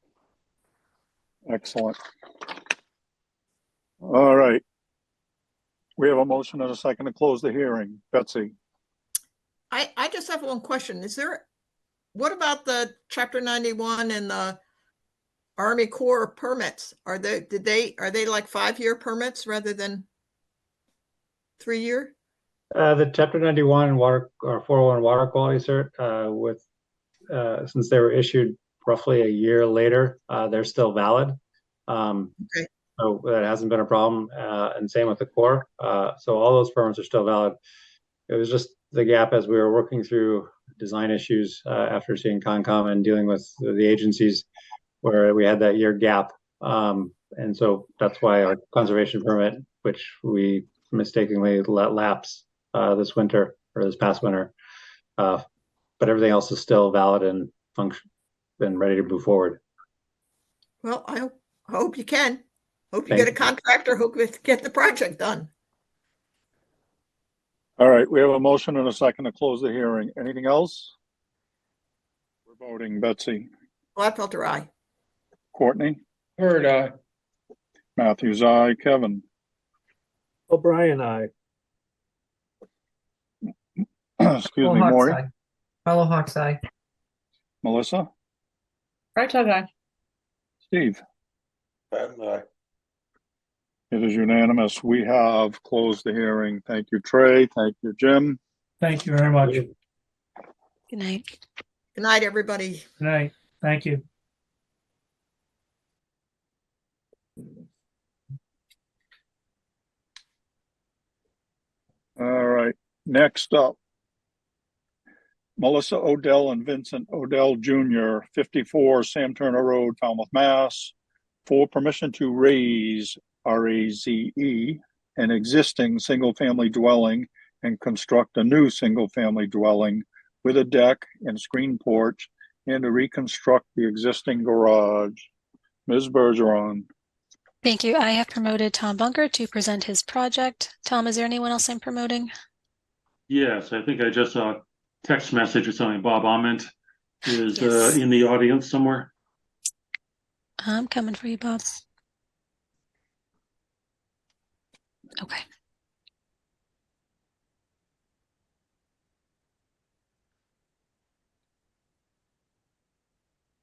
Excellent. All right. We have a motion and a second to close the hearing. Betsy?
I just have one question. What about the Chapter 91 and the Army Corps permits? Are they like 5-year permits rather than 3-year?
The Chapter 91 water or 401 water quality cert, since they were issued roughly a year later, they're still valid.
Okay.
So that hasn't been a problem, and same with the Corps. So all those permits are still valid. It was just the gap as we were working through design issues after seeing Concom and dealing with the agencies where we had that year gap. And so that's why our conservation permit, which we mistakenly let lapse this winter or this past winter, but everything else is still valid and function and ready to move forward.
Well, I hope you can. Hope you get a contractor, hope you get the project done.
All right, we have a motion and a second to close the hearing. Anything else? We're voting. Betsy?
Gladfelter, aye.
Courtney?
Heard aye.
Matthews, aye. Kevin?
O'Brien, aye.
Excuse me, Maury?
Follow Hawks eye.
Melissa?
Right, guy.
Steve?
Aye.
It is unanimous. We have closed the hearing. Thank you, Trey. Thank you, Jim.
Thank you very much.
Good night.
Good night, everybody.
Good night. Thank you.
All right, next up, Melissa Odell and Vincent Odell Jr., 54 Sam Turner Road, Falmouth, Mass., for permission to raise, R-A-Z-E, an existing single-family dwelling and construct a new single-family dwelling with a deck and screen porch and to reconstruct the existing garage. Ms. Bergeron.
Thank you. I have promoted Tom Bunker to present his project. Tom, is there anyone else I'm promoting?
Yes, I think I just saw a text message or something. Bob Ament is
Yes.
in the audience somewhere.
I'm coming for you, Bob. Okay.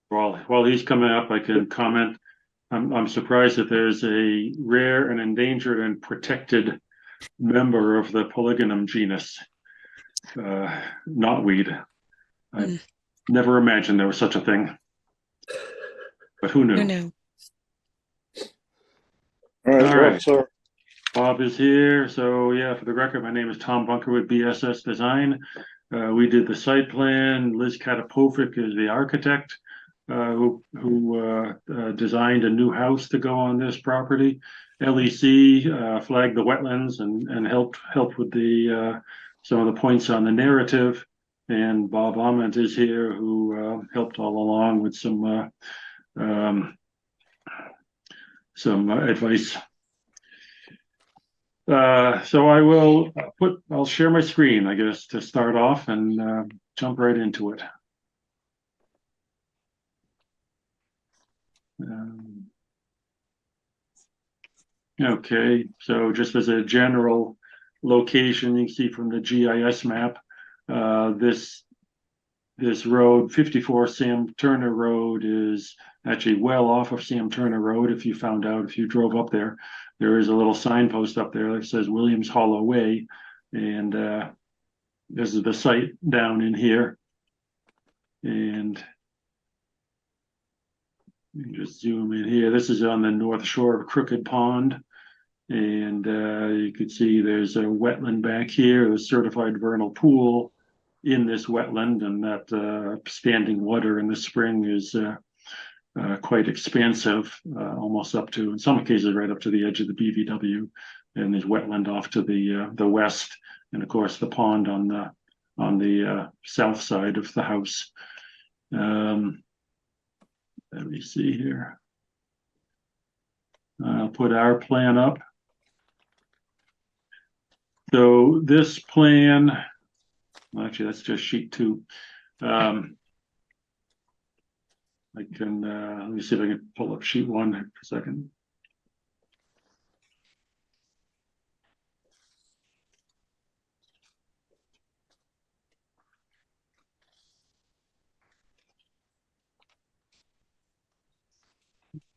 While he's coming up, I can comment. I'm surprised that there's a rare and endangered and protected member of the Polygonum genus, knotweed. I never imagined there was such a thing, but who knew?
Who knew?
All right,
All right.
sir.
Bob is here. So yeah, for the record, my name is Tom Bunker with BSS Design. We did the site plan. Liz Katapovic is the architect who designed a new house to go on this property. LEC flagged the wetlands and helped with the some of the points on the narrative. And Bob Ament is here who helped all along with some advice. So I'll share my screen, I guess, to start off and jump right into it. Okay, so just as a general location, you can see from the GIS map, this this road, 54 Sam Turner Road, is actually well off of Sam Turner Road. If you found out, if you drove up there, there is a little signpost up there that says Williams Hollow Way. And this is the site down in here. And you can just zoom in here. This is on the north shore of Crooked Pond. And you can see there's a wetland back here, a certified vernal pool in this wetland, and that standing water in the spring is quite expansive, almost up to, in some cases, right up to the edge of the BVW. And there's wetland off to the west, and of course the pond on the south side of the house. Let me see here. I'll put our plan up. So this plan, well, actually, that's just sheet 2. I can, let me see if I can pull up sheet 1 for a second.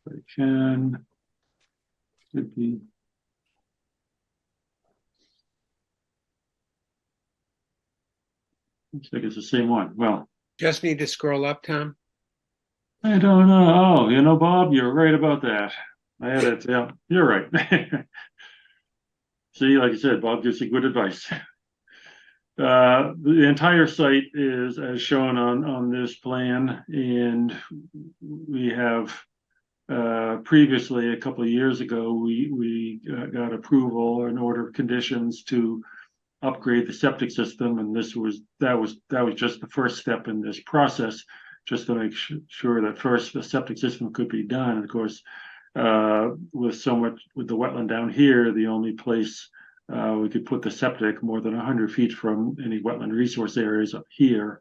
If I can, should be. Looks like it's the same one. Well,
Just need to scroll up, Tom.
I don't know. Oh, you know, Bob, you're right about that. I had it. Yeah, you're right. See, like I said, Bob gives you good advice. The entire site is as shown on this plan, and we have previously, a couple of years ago, we got approval or an order of conditions to upgrade the septic system, and that was just the first step in this process, just to make sure that first the septic system could be done. And of course, with the wetland down here, the only place we could put the septic more than 100 feet from any wetland resource areas up here,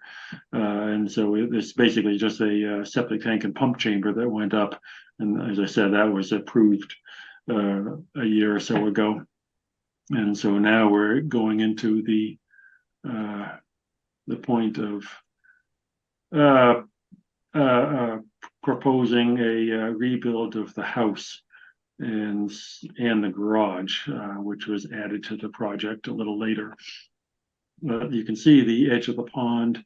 and so it's basically just a septic tank and pump chamber that went up. And as I said, that was approved a year or so ago. And so now we're going into the point of proposing a rebuild of the house and the garage, which was added to the project a little later. You can see the edge of the pond,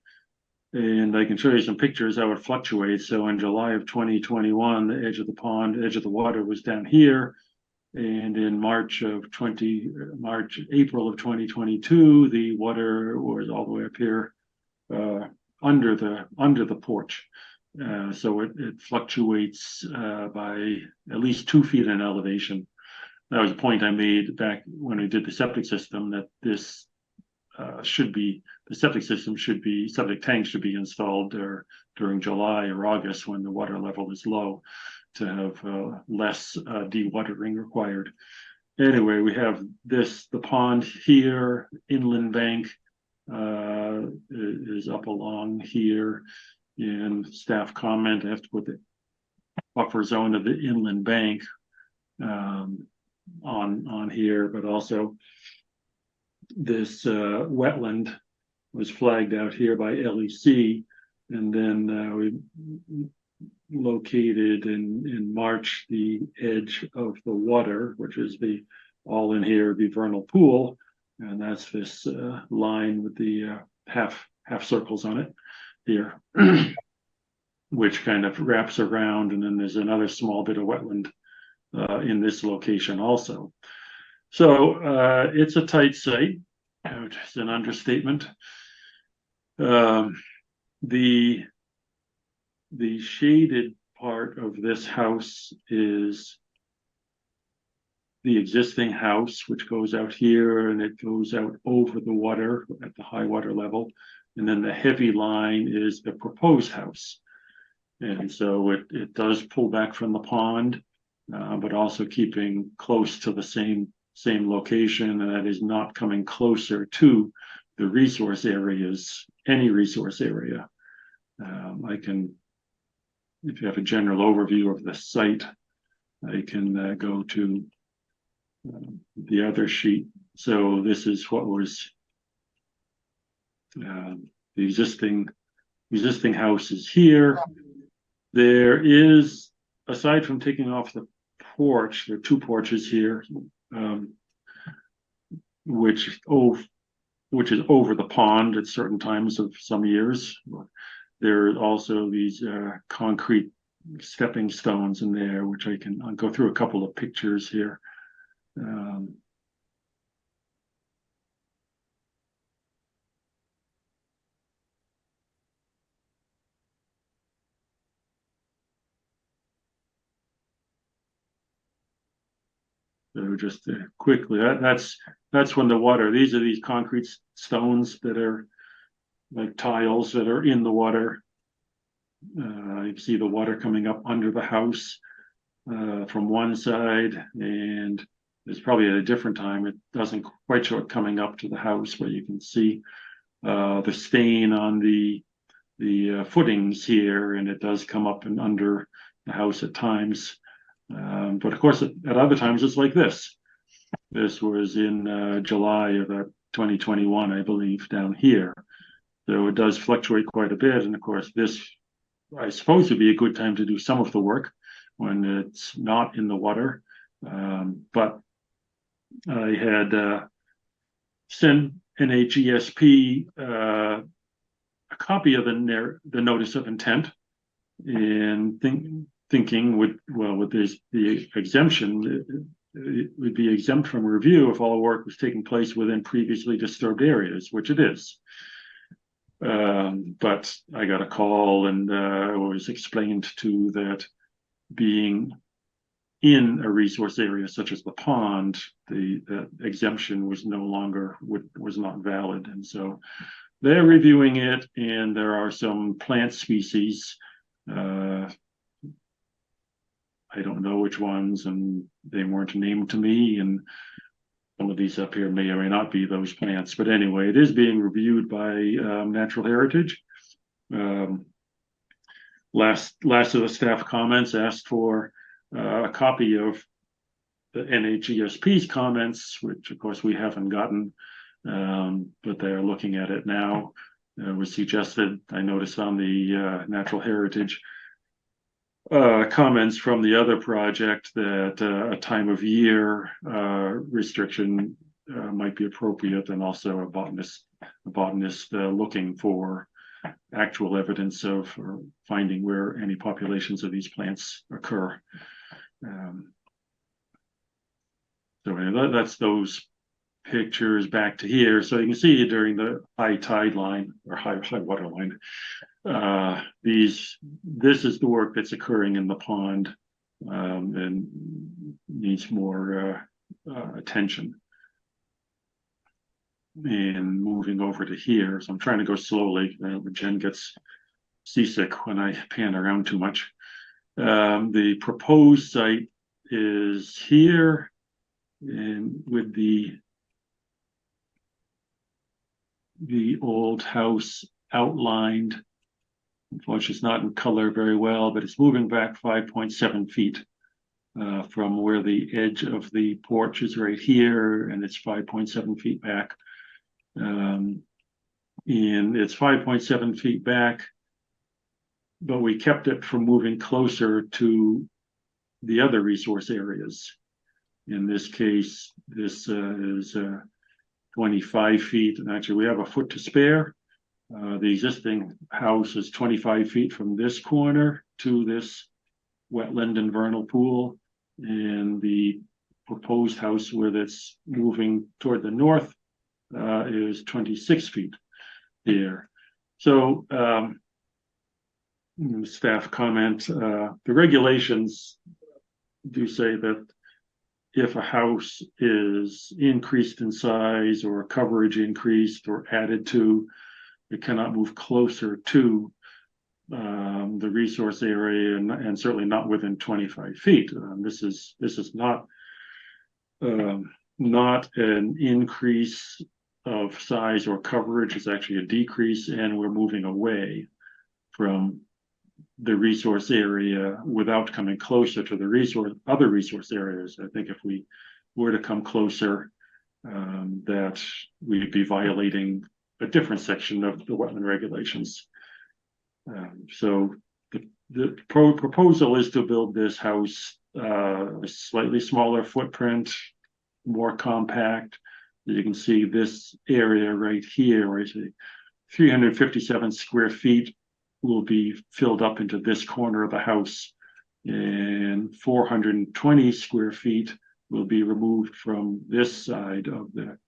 and I can show you some pictures how it fluctuates. So in July of 2021, the edge of the pond, edge of the water was down here. And in April of 2022, the water was all the way up here under the porch. So it fluctuates by at least 2 feet in elevation. That was a point I made back when we did the septic system, that this the septic tank should be installed during July or August when the water level is low, to have less dewatering required. Anyway, we have the pond here, inland bank is up along here, and staff comment, I have to put the buffer zone of the inland bank on here, but also this wetland was flagged out here by LEC, and then we located in March the edge of the water, which is all in here, the vernal pool, and that's this line with the half circles on it here, which kind of wraps around, and then there's another small bit of wetland in this location also. So it's a tight site. It's an understatement. The shaded part of this house is the existing house, which goes out here, and it goes out over the water at the high water level. And then the heavy line is the proposed house. And so it does pull back from the pond, but also keeping close to the same location, and that is not coming closer to the resource areas, any resource area. I can, if you have a general overview of the site, I can go to the other sheet. So this is what was the existing existing house is here. There is, aside from taking off the porch, there are two porches here, which is over the pond at certain times of some years. There are also these concrete stepping stones in there, which I'll go through a couple of pictures here. So just quickly, that's when the water. These are these concrete stones that are like tiles that are in the water. You can see the water coming up under the house from one side, and there's probably at a different time it doesn't quite show it coming up to the house, but you can see the stain on the footings here, and it does come up and under the house at times. But of course, at other times it's like this. This was in July of 2021, I believe, down here. So it does fluctuate quite a bit. And of course, this, I suppose, would be a good time to do some of the work when it's not in the water. But I had sent NHESP a copy of the notice of intent, and thinking with the exemption, it would be exempt from review if all work was taking place within previously disturbed areas, which it is. But I got a call, and it was explained to that being in a resource area such as the pond, the exemption was was not valid, and so they're reviewing it, and there are some plant species. I don't know which ones, and they weren't named to me, and some of these up here may or may not be those plants. But anyway, it is being reviewed by Natural Heritage. Last of the staff comments asked for a copy of the NHESP's comments, which of course we haven't gotten, but they're looking at it now. It was suggested, I noticed on the Natural Heritage comments from the other project, that a time of year restriction might be appropriate, and also a botanist looking for actual evidence of or finding where any populations of these plants occur. So anyway, that's those pictures back to here. So you can see during the high tide line or high water line, this is the work that's occurring in the pond, and needs more attention. And moving over to here, so I'm trying to go slowly. Jen gets seasick when I pan around too much. The proposed site is here, and with the old house outlined. Unfortunately, it's not in color very well, but it's moving back 5.7 feet from where the edge of the porch is right here, and it's 5.7 feet back. And it's 5.7 feet back, but we kept it from moving closer to the other resource areas. In this case, this is 25 feet, and actually we have a foot to spare. The existing house is 25 feet from this corner to this wetland and vernal pool, and the proposed house where it's moving toward the north is 26 feet here. So staff comment, the regulations do say that if a house is increased in size or coverage increased or added to, it cannot move closer to the resource area, and certainly not within 25 feet. This is not an increase of size or coverage. It's actually a decrease, and we're moving away from the resource area without coming closer to the other resource areas. I think if we were to come closer, that we'd be violating a different section of the wetland regulations. So the proposal is to build this house a slightly smaller footprint, more compact. You can see this area right here, right? 357 square feet will be filled up into this corner of the house, and 420 square feet will be removed from this side of the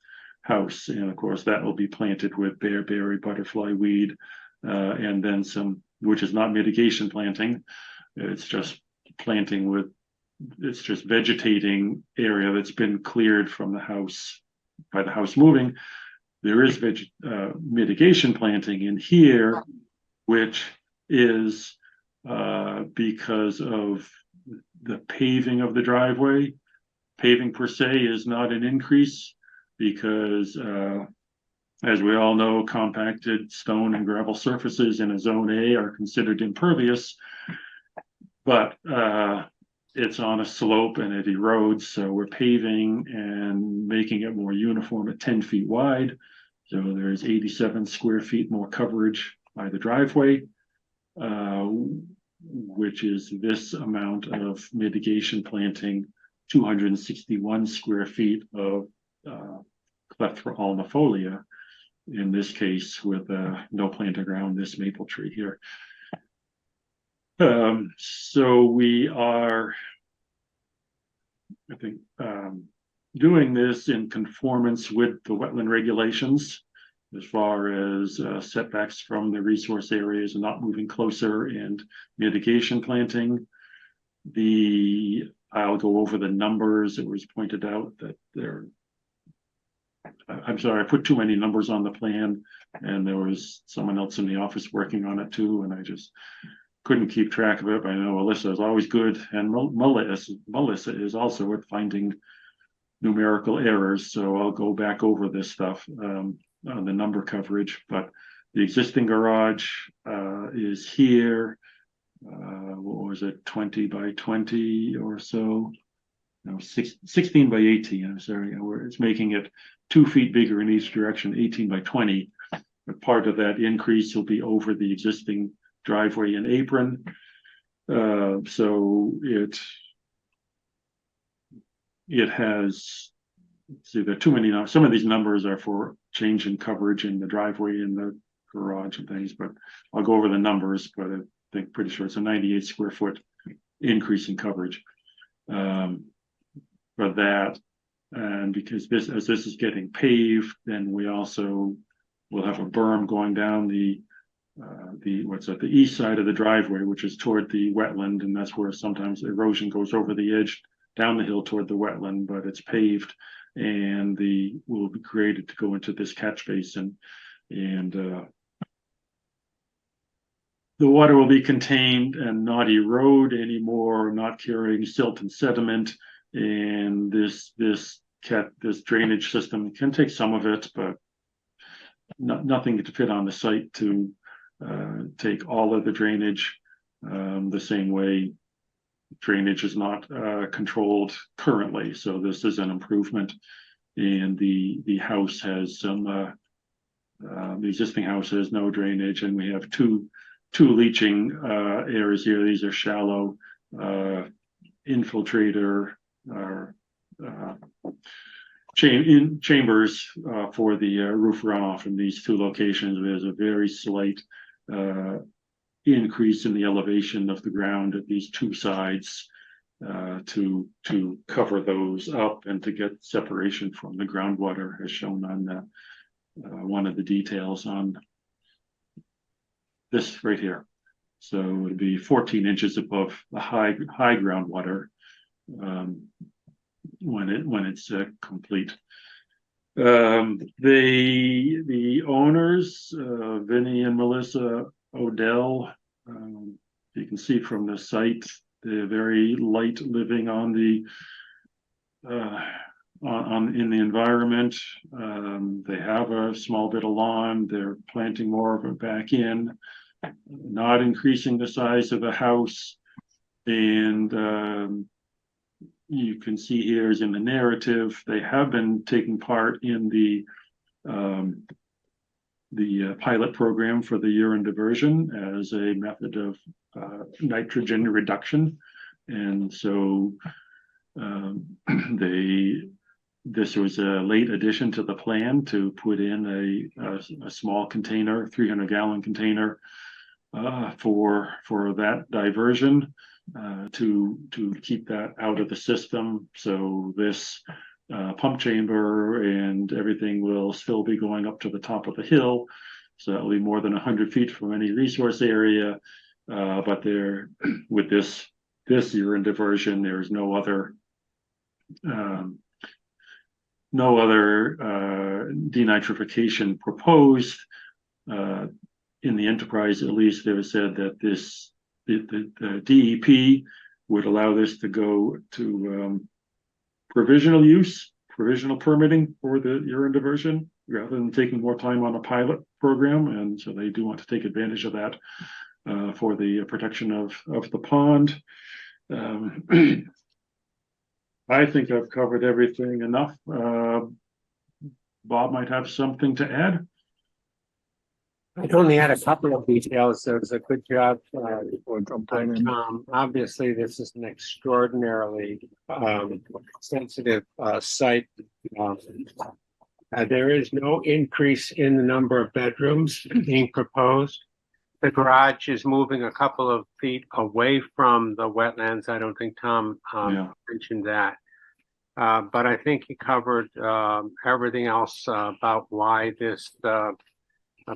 house. And of course, that will be planted with bearberry, butterfly weed, and then some, which is not mitigation planting. It's just planting with, it's just vegetating area that's been cleared from the house by the house moving. There is mitigation planting in here, which is because of the paving of the driveway. Paving per se is not an increase because, as we all know, compacted stone and gravel surfaces in a zone A are considered impervious, but it's on a slope and it erodes, so we're paving and making it more uniform at 10 feet wide. So there's 87 square feet more coverage by the driveway, which is this amount of mitigation planting, 261 square feet of Clethra alnifolia, in this case with no planted around this maple tree here. So we are, I think, doing this in conformance with the wetland regulations as far as setbacks from the resource areas and not moving closer, and mitigation planting. I'll go over the numbers. It was pointed out that I'm sorry, I put too many numbers on the plan, and there was someone else in the office working on it too, and I just couldn't keep track of it. But I know Alyssa is always good, and Melissa is also at finding numerical errors. So I'll go back over this stuff on the number coverage. But the existing garage is here. What was it, 20 by 20 or so? No, 16 by 18. I'm sorry. It's making it 2 feet bigger in each direction, 18 by 20. But part of that increase will be over the existing driveway and apron. So it has, see, there are too many now. Some of these numbers are for change in coverage in the driveway and the garage and things, but I'll go over the numbers. But I think pretty sure it's a 98 square foot increase in coverage for that. And because as this is getting paved, then we also will have a berm going down the what's at the east side of the driveway, which is toward the wetland, and that's where sometimes erosion goes over the edge down the hill toward the wetland, but it's paved, and will be created to go into this catch basin, and the water will be contained and not erode anymore, not carrying silt and sediment, and this drainage system can take some of it, but nothing to fit on the site to take all of the drainage. The same way drainage is not controlled currently, so this is an improvement. And the house has some the existing house has no drainage, and we have two leaching areas here. These are shallow infiltrator chambers for the roof runoff in these two locations. There's a very slight increase in the elevation of the ground at these two sides to cover those up and to get separation from the groundwater, as shown on one of the details on this right here. So it would be 14 inches above the high groundwater when it's complete. The owners, Vinny and Melissa Odell, you can see from the site, they're very light living on the in the environment. They have a small bit of lawn. They're planting more of it back in, not increasing the size of the house. And you can see here is in the narrative, they have been taking part in the pilot program for the urine diversion as a method of nitrogen reduction. And so this was a late addition to the plan to put in a small container, 300-gallon container for that diversion to keep that out of the system. So this pump chamber and everything will still be going up to the top of the hill. So that will be more than 100 feet from any resource area. But there, with this urine diversion, there's no other denitrification proposed. In the enterprise, at least, they said that the DEP would allow this to go to provisional use, provisional permitting for the urine diversion, rather than taking more time on a pilot program. And so they do want to take advantage of that for the protection of the pond. I think I've covered everything enough. Bob might have something to add.
I'd only add a couple of details. There was a good job. Obviously, this is an extraordinarily sensitive site. There is no increase in the number of bedrooms being proposed. The garage is moving a couple of feet away from the wetlands. I don't think Tom mentioned that. But I think he covered everything else about why this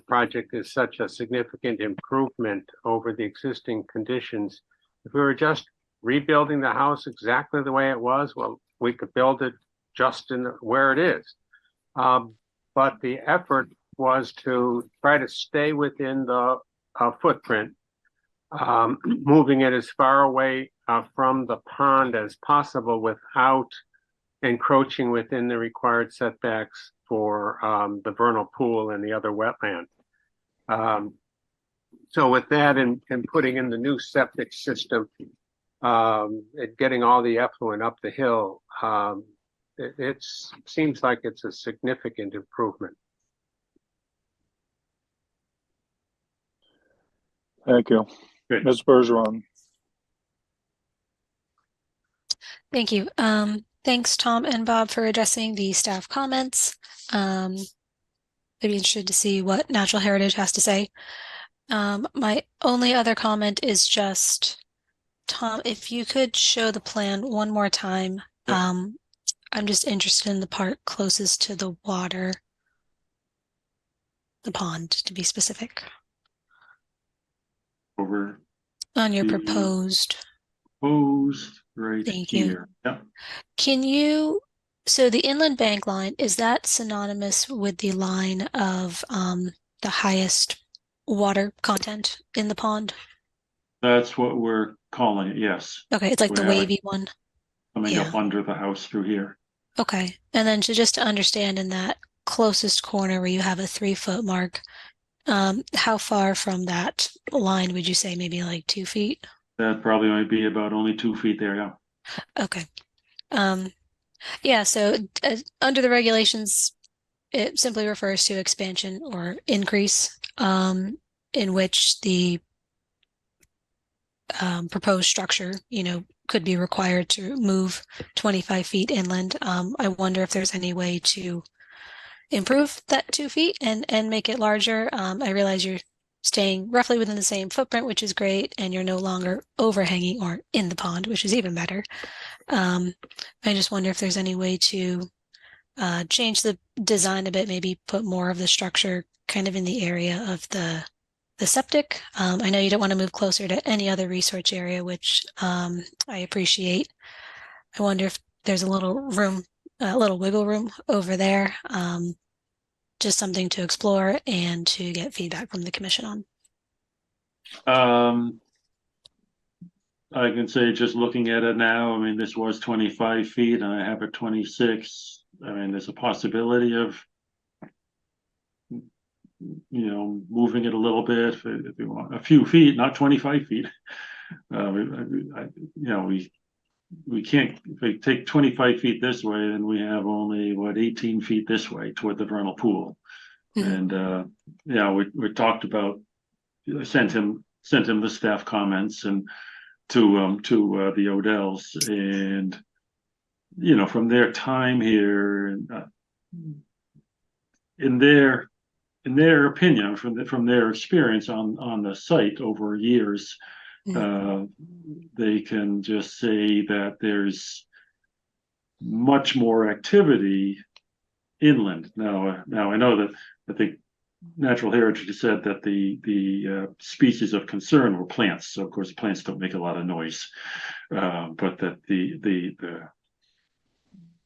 project is such a significant improvement over the existing conditions. If we were just rebuilding the house exactly the way it was, well, we could build it just in where it is. But the effort was to try to stay within the footprint, moving it as far away from the pond as possible without encroaching within the required setbacks for the vernal pool and the other wetland. So with that and putting in the new septic system, and getting all the effluent up the hill, it seems like it's a significant improvement.
Thank you.
Great.
Ms. Bergeron.
Thank you. Thanks, Tom and Bob, for addressing the staff comments. I'd be interested to see what Natural Heritage has to say. My only other comment is just, Tom, if you could show the plan one more time. I'm just interested in the part closest to the water, the pond, to be specific.
Over
on your proposed
right
Thank
here.
You.
Yeah.
Can you, so the inland bank line, is that synonymous with the line of the highest water content in the pond?
That's what we're calling it, yes.
Okay, it's like the wavy one.
Coming up under the house through here.
Okay, and then just to understand, in that closest corner where you have a 3-foot mark, how far from that line would you say? Maybe like 2 feet?
That probably might be about only 2 feet there, yeah.
Okay. Yeah, so under the regulations, it simply refers to expansion or increase, in which the proposed structure, could be required to move 25 feet inland. I wonder if there's any way to improve that 2 feet and make it larger. I realize you're staying roughly within the same footprint, which is great, and you're no longer overhanging or in the pond, which is even better. I just wonder if there's any way to change the design a bit, maybe put more of the structure kind of in the area of the septic. I know you don't want to move closer to any other research area, which I appreciate. I wonder if there's a little room, a little wiggle room over there. Just something to explore and to get feedback from the commission on.
I can say, just looking at it now, I mean, this was 25 feet and I have it 26. I mean, there's a possibility of, moving it a little bit if you want a few feet, not 25 feet. We can't, if we take 25 feet this way, then we have only 18 feet this way toward the vernal pool. And, yeah, we talked about, sent him the staff comments and to the Odells, and, from their time here, in their opinion, from their experience on the site over years, they can just say that there's much more activity inland. Now I know that I think Natural Heritage said that the species of concern were plants. So of course plants don't make a lot of noise, but that the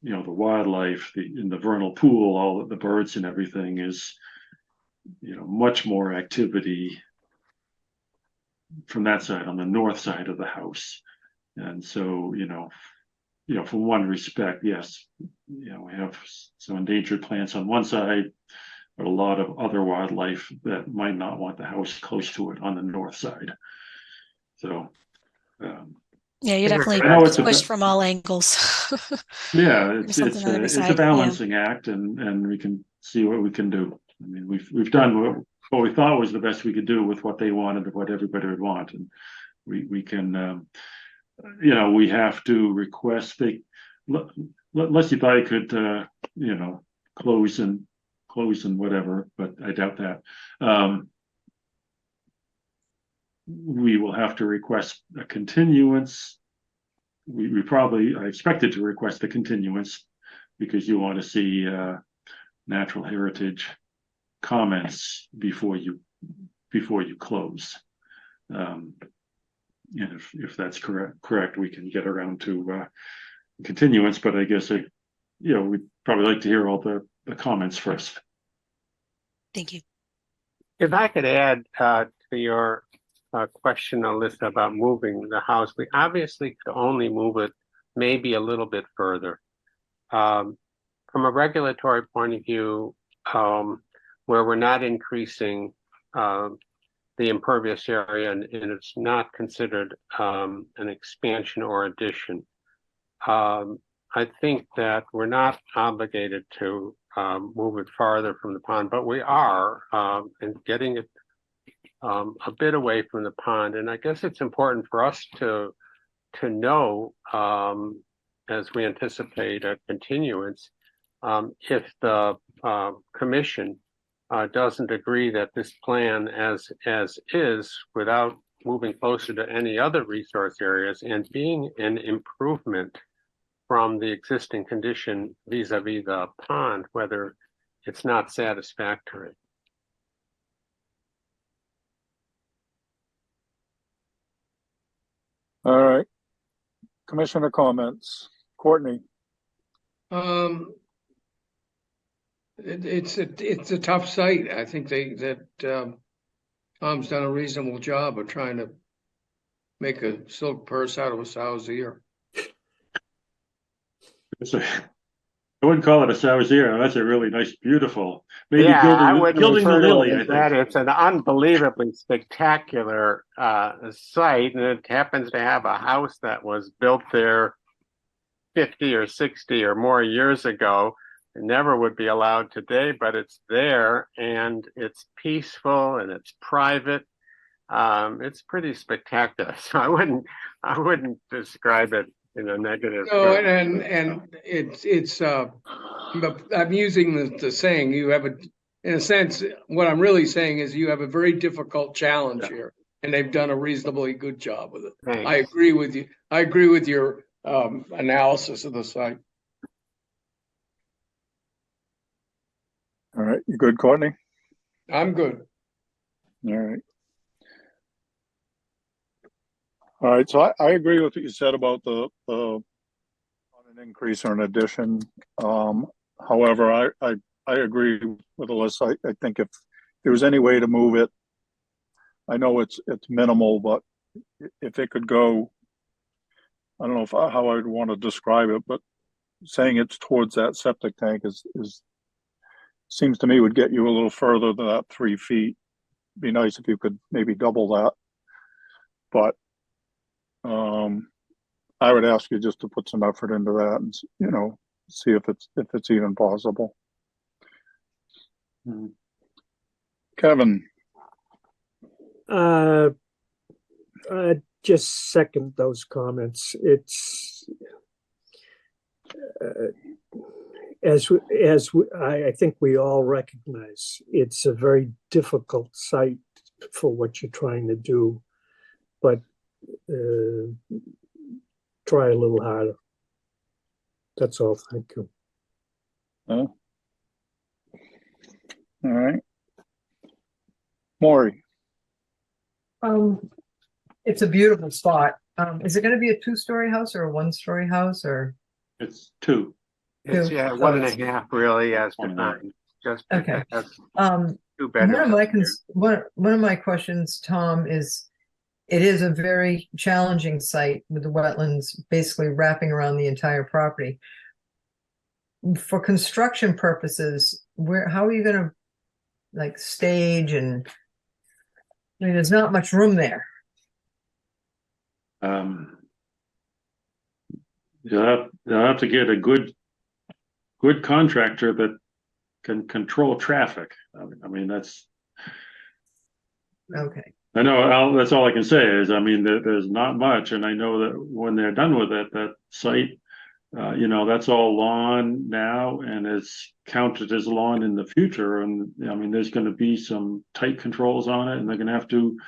wildlife in the vernal pool, all the birds and everything is much more activity from that side, on the north side of the house. And so from one respect, yes, we have some endangered plants on one side, but a lot of other wildlife that might not want the house close to it on the north side. So
yeah, you definitely pushed from all angles.
Yeah, it's
a
a balancing act, and we can see what we can do. I mean, we've done what we thought was the best we could do with what they wanted and what everybody would want, and we can we have to request unless you thought you could close and whatever, but I doubt that. We will have to request a continuance. I expected to request a continuance because you want to see Natural Heritage comments before you close. And if that's correct, we can get around to continuance. But I guess we'd probably like to hear all the comments first.
Thank you.
If I could add to your question, Alyssa, about moving the house, we obviously could only move it maybe a little bit further. From a regulatory point of view, where we're not increasing the impervious area and it's not considered an expansion or addition, I think that we're not obligated to move it farther from the pond, but we are in getting it a bit away from the pond. And I guess it's important for us to know, as we anticipate a continuance, if the commission doesn't agree that this plan as is, without moving closer to any other resource areas and being an improvement from the existing condition vis-a-vis the pond, whether it's not satisfactory.
All right. Commissioner comments. Courtney.
It's a tough site. I think Tom's done a reasonable job of trying to make a silk purse out of a sow's ear.
I wouldn't call it a sow's ear. That's a really nice, beautiful. Maybe
I wouldn't
gilding the lily. I think
it's an unbelievably spectacular site, and it happens to have a house that was built there 50 or 60 or more years ago. It never would be allowed today, but it's there, and it's peaceful and it's private. It's pretty spectacular. So I wouldn't describe it in a negative.
No, and it's I'm using the saying, you have in a sense, what I'm really saying is you have a very difficult challenge here, and they've done a reasonably good job with it.
Thanks.
I agree with you. I agree with your analysis of the site.
All right. You good, Courtney?
I'm good.
All right. All right. So I agree with what you said about the an increase or an addition. However, I agree with Alyssa. I think if there was any way to move it, I know it's minimal, but if it could go, I don't know how I'd want to describe it, but saying it's towards that septic tank is seems to me would get you a little further than that 3 feet. Be nice if you could maybe double that, but I would ask you just to put some effort into that and see if it's even possible. Kevin,
Just second those comments. It's I think we all recognize, it's a very difficult site for what you're trying to do, but try a little harder. That's all. Thank you.
all right. Maury,
It's a beautiful spot. Is it going to be a 2-story house or a 1-story house or?
It's two.
It's,
Two.
yeah,
Oh,
one and a
it's-
half really as
One and a half.
defined, just.
Okay.
That's
Um,
2
one of
bedrooms.
my
upstairs.
one of my questions, Tom, is it is a very challenging site with the wetlands basically wrapping around the entire property. For construction purposes, how are you going to like stage and I mean, there's not much room there.
You'll have to get a good contractor that can control traffic. I mean, that's,
Okay.
I know, that's all I can say is, I mean, there's not much, and I know that when they're done with it, that site, that's all lawn now, and it's counted as lawn in the future, and, I mean, there's gonna be some tight controls on it, and they're gonna have to,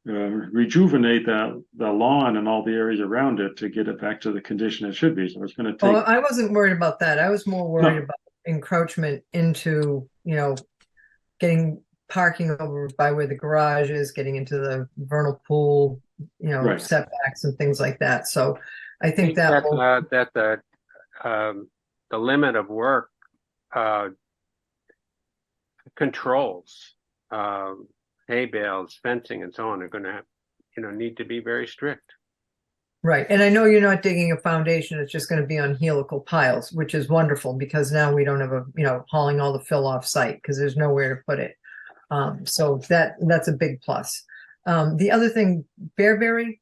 rejuvenate the lawn and all the areas around it to get it back to the condition it should be, so it's gonna take.
Well, I wasn't worried about that. I was more worried
No.
about encroachment into, getting parking over by where the garage is, getting into the vernal pool,
Right.
setbacks and things like that. So I think that will,
that the limit of work controls, hay bales, fencing, and so on are going to, need to be very strict.
right. And I know you're not digging a foundation. It's just going to be on helical piles, which is wonderful because now we don't have hauling all the fill off site because there's nowhere to put it. So that's a big plus. The other thing, Bearberry,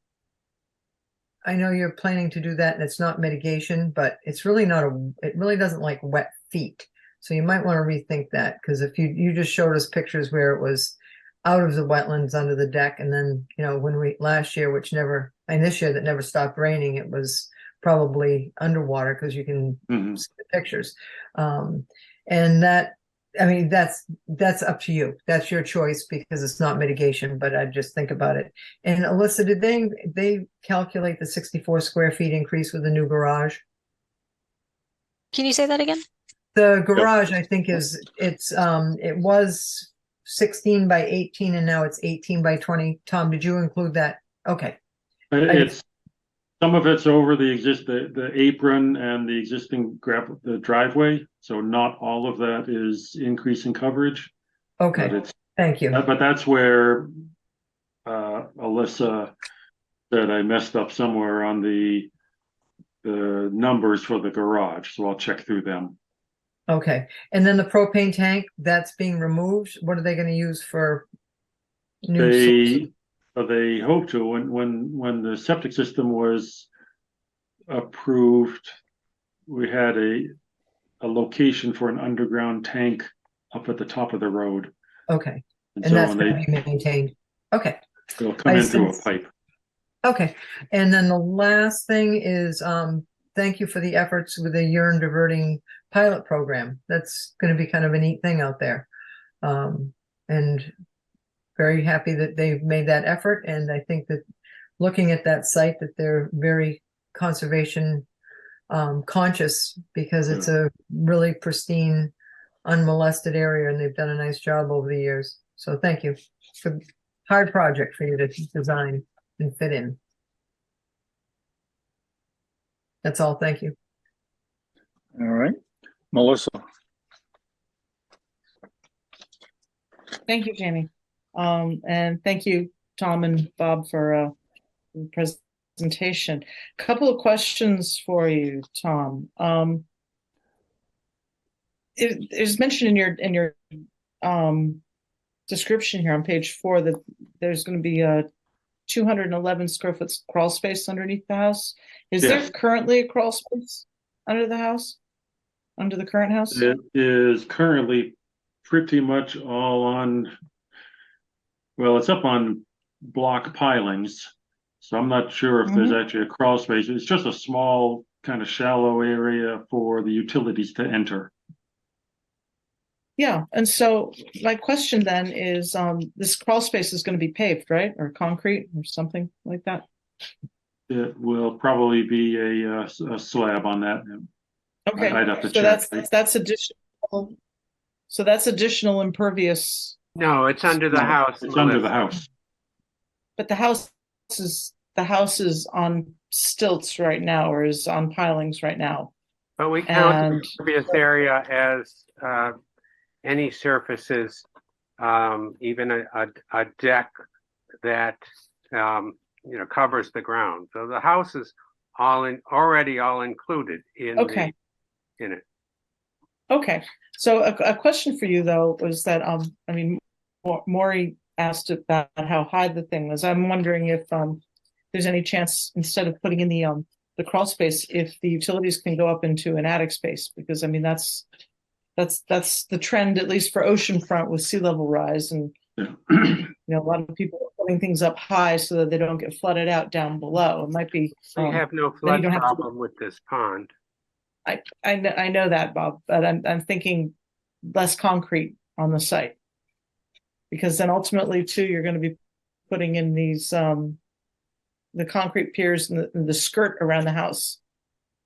I know you're planning to do that and it's not mitigation, but it's really it really doesn't like wet feet. So you might want to rethink that because if you just showed us pictures where it was out of the wetlands under the deck. And then, when last year, this year that never stopped raining, it was probably underwater because you can see the pictures. And that, I mean, that's up to you. That's your choice because it's not mitigation, but I just think about it. And Alyssa, did they calculate the 64 square feet increase with the new garage?
Can you say that again?
The garage, I think it was 16 by 18 and now it's 18 by 20. Tom, did you include that? Okay.
It's some of it's over the apron and the existing the driveway, so not all of that is increasing coverage.
Okay, thank you.
But that's where Alyssa said I messed up somewhere on the numbers for the garage, so I'll check through them.
Okay, and then the propane tank that's being removed. What are they going to use for?
They hope to. When the septic system was approved, we had a location for an underground tank up at the top of the road.
Okay, and
so
that's going to be maintained. Okay,
it'll come in through a pipe.
Okay, and then the last thing is thank you for the efforts with the urine diverting pilot program. That's going to be kind of a neat thing out there. And very happy that they've made that effort. And I think that looking at that site, that they're very conservation conscious because it's a really pristine, unmolested area. And they've done a nice job over the years. So thank you. It's a hard project for you to design and fit in. That's all. Thank you.
all right. Melissa,
Thank you, Jamie. And thank you, Tom and Bob, for the presentation. A couple of questions for you, Tom. It is mentioned in your description here on page 4 that there's going to be a 211 square foot crawl space underneath the house. Is there currently a crawl space under the house? under the current house?
It is currently pretty much all on, well, it's up on block pilings. So I'm not sure if there's actually a crawl space. It's just a small kind of shallow area for the utilities to enter.
Yeah, and so my question then is, this crawl space is going to be paved, right? Or concrete or something like that?
It will probably be a slab on that.
Okay,
I'd have to
so
check.
that's additional. So that's additional impervious,
No, it's under the house.
It's under the house.
but the house is on stilts right now, or is on pilings right now.
But we count the
And-
impervious area as any surfaces, even a deck that covers the ground. So the house is already all included in
Okay.
in it.
Okay, so a question for you though was that I mean, Maury asked about how high the thing was. I'm wondering if there's any chance, instead of putting in the crawl space, if the utilities can go up into an attic space, because I mean that's the trend, at least for oceanfront, with sea level rise, and a lot of people are putting things up high so that they don't get flooded out down below. It might be.
We have no
then
flood
you don't have to-
problem with this pond.
I know that, Bob, but I'm thinking less concrete on the site, because then ultimately too, you're going to be putting in these the concrete piers and the skirt around the house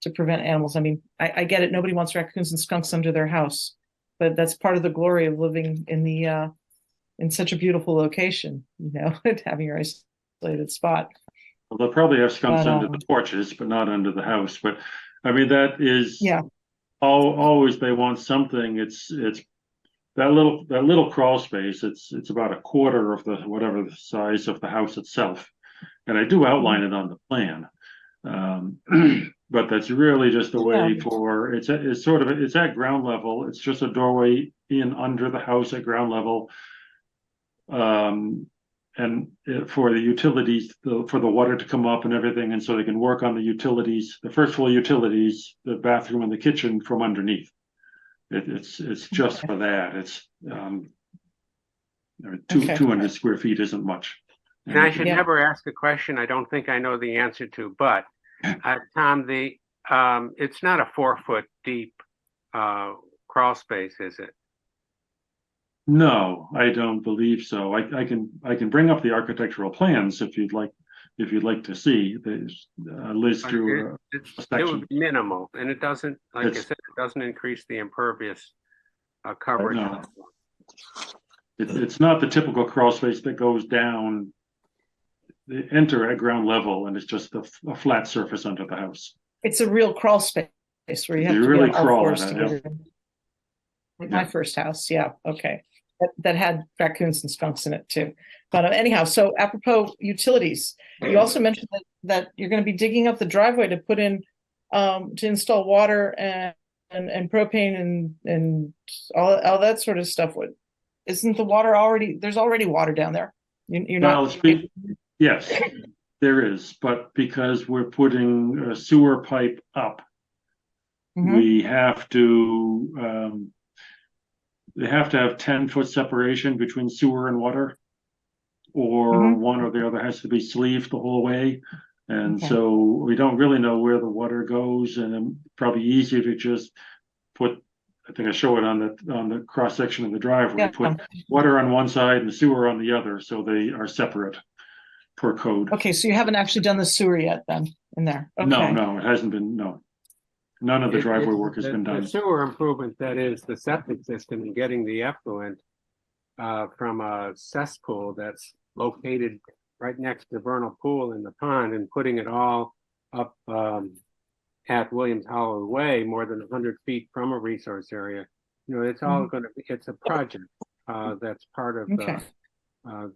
to prevent animals. I mean, I get it. Nobody wants raccoons and skunks under their house, but that's part of the glory of living in such a beautiful location, having your isolated spot.
Well, they'll probably have skunks under the porches, but not under the house. But I mean, that is always they want something. It's that little crawl space. It's about a quarter of whatever the size of the house itself, and I do outline it on the plan. But that's really just a way for it's at ground level. It's just a doorway in under the house at ground level. And for the utilities, for the water to come up and everything, and so they can work on the utilities, the first floor utilities, the bathroom and the kitchen from underneath. It's just for that. It's 200 square feet isn't much.
And I should never ask a question I don't think I know the answer to, but Tom, it's not a 4-foot deep crawl space, is it?
No, I don't believe so. I can bring up the architectural plans if you'd like to see. There's Liz drew a section.
It minimal, and it doesn't, like I said, it doesn't increase the impervious coverage.
No. It's not the typical crawl space that goes down. They enter at ground level, and it's just a flat surface under the house.
It's a real crawl space where you have to
really
be on all
crawl
fours
in
to
it,
get in. Like my first house, okay. That had raccoons and skunks in it too. But anyhow, so apropos utilities, you also mentioned that you're going to be digging up the driveway to put in, to install water and propane and all that sort of stuff. Isn't the water already? There's already water down there. You're not.
Yes, there is, but because we're putting a sewer pipe up, we have to. They have to have 10-foot separation between sewer and water, or one or the other has to be sleeved the whole way. And so we don't really know where the water goes, and it's probably easier to just put, I think I show it on the cross section of the driveway, put water on one side and sewer on the other, so they are separate per code.
Okay, so you haven't actually done the sewer yet then in there? Okay.
No, it hasn't been, no. None of the driveway work has been done.
The sewer improvement, that is the septic system, and getting the effluent from a cesspool that's located right next to the vernal pool in the pond, and putting it all up at Williams Hollow Way, more than 100 feet from a resource area. It's all going to be, it's a project that's part of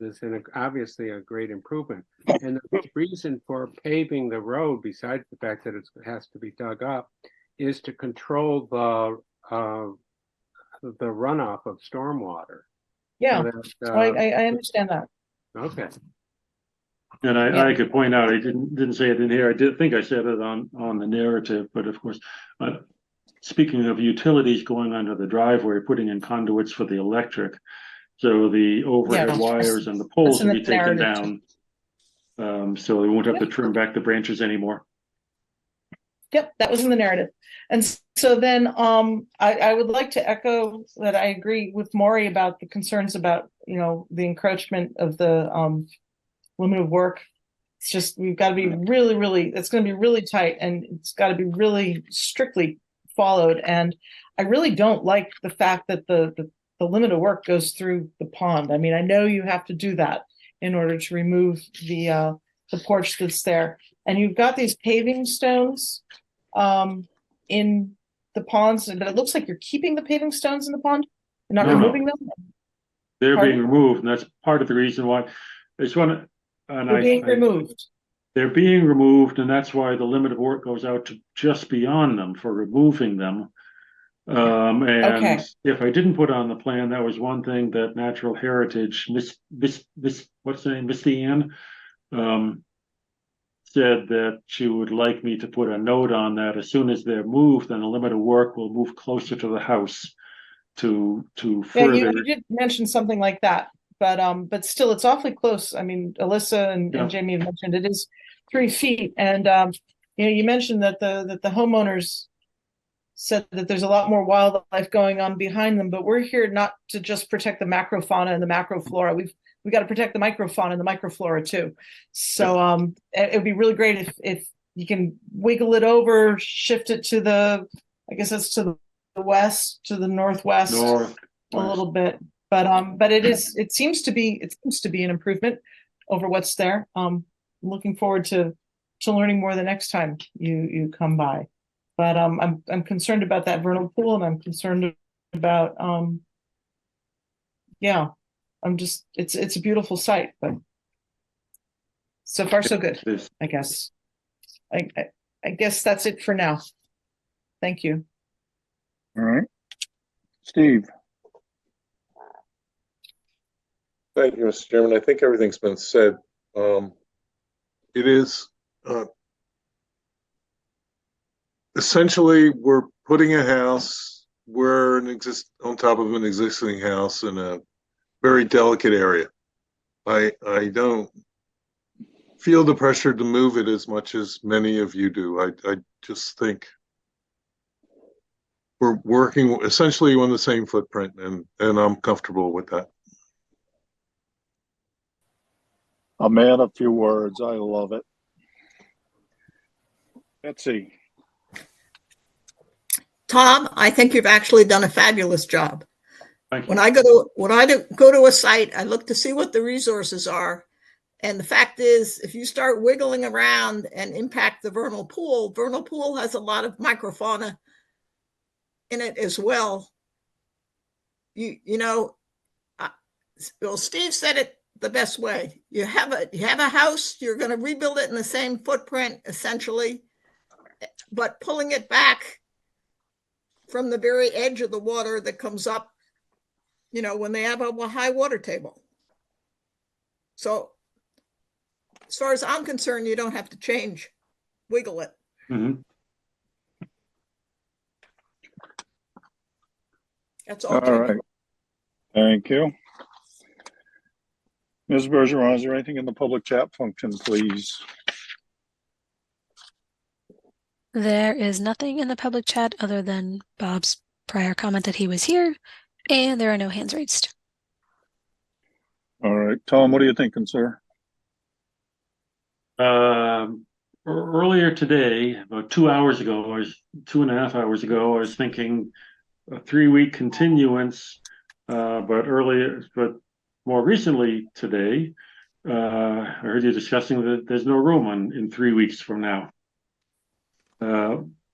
this, and obviously a great improvement. And the reason for paving the road, besides the fact that it has to be dug up, is to control the runoff of stormwater.
Yeah, so I understand that.
Okay. And I could point out, I didn't say it in here. I did think I said it on the narrative, but of course, speaking of utilities going under the driveway, putting in conduits for the electric. So the overhead
Yeah.
wires and the poles
That's in
will
the
be taken
narrative,
down. So they won't have to trim back the branches anymore.
Yep, that was in the narrative. And so then I would like to echo that I agree with Maury about the concerns about, the encroachment of the limit of work. It's just, we've got to be really, it's going to be really tight, and it's got to be really strictly followed. And I really don't like the fact that the limit of work goes through the pond. I mean, I know you have to do that in order to remove the porch that's there. And you've got these paving stones in the ponds, but it looks like you're keeping the paving stones in the pond and not
No.
removing them.
They're
Pardon?
being removed, and that's part of the reason why. I just want to.
They're being removed.
They're being removed, and that's why the limit of work goes out to just beyond them for removing them. And
Okay.
if I didn't put on the plan, that was one thing that Natural Heritage, what's her name, Misty Ann, said that she would like me to put a note on that as soon as they're moved, then the limit of work will move closer to the house to
Yeah,
further.
you did mention something like that, but still, it's awfully close. I mean, Alyssa and Jamie have mentioned it is 3 feet, and you mentioned that the homeowners said that there's a lot more wildlife going on behind them, but we're here not to just protect the macrofauna and the macroflora. We've got to protect the microfauna and the microflora too. So it would be really great if you can wiggle it over, shift it to I guess it's to the west, to the northwest a little bit. But it seems to be an improvement over what's there. Looking forward to learning more the next time you come by. But I'm concerned about that vernal pool, and I'm concerned about it's a beautiful site, but so far so good, I guess. I guess that's it for now. Thank you.
All right. Steve.
Thank you, Mr. Chairman. I think everything's been said. It is essentially, we're putting a house, on top of an existing house in a very delicate area. I don't feel the pressure to move it as much as many of you do. I just think we're working essentially on the same footprint, and I'm comfortable with that.
A man of few words. I love it. Betsy.
Tom, I think you've actually done a fabulous job.
Thank you.
When I go to a site, I look to see what the resources are. And the fact is, if you start wiggling around and impact the vernal pool has a lot of microfauna in it as well. Well, Steve said it the best way. You have a house, you're going to rebuild it in the same footprint, essentially, but pulling it back from the very edge of the water that comes up, when they have a high water table. So as far as I'm concerned, you don't have to wiggle it.
Mm-hmm.
That's all.
All right. Thank you. Ms. Bergeron, is there anything in the public chat function, please?
There is nothing in the public chat other than Bob's prior comment that he was here, and there are no hands raised.
All right. Tom, what are you thinking, sir?
Earlier today, about 2 hours ago, or 2.5 hours ago, I was thinking a 3-week continuance, but more recently today, I heard you discussing that there's no room in 3 weeks from now.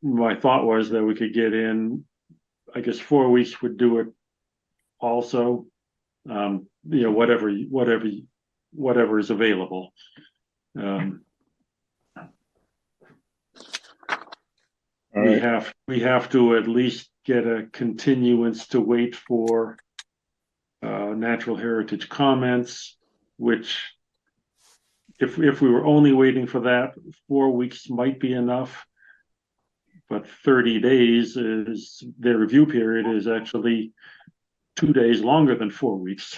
My thought was that we could get in, I guess 4 weeks would do it also, whatever is available. We have to at least get a continuance to wait for Natural Heritage comments, which if we were only waiting for that, 4 weeks might be enough. but 30 days is, their review period is actually 2 days longer than 4 weeks.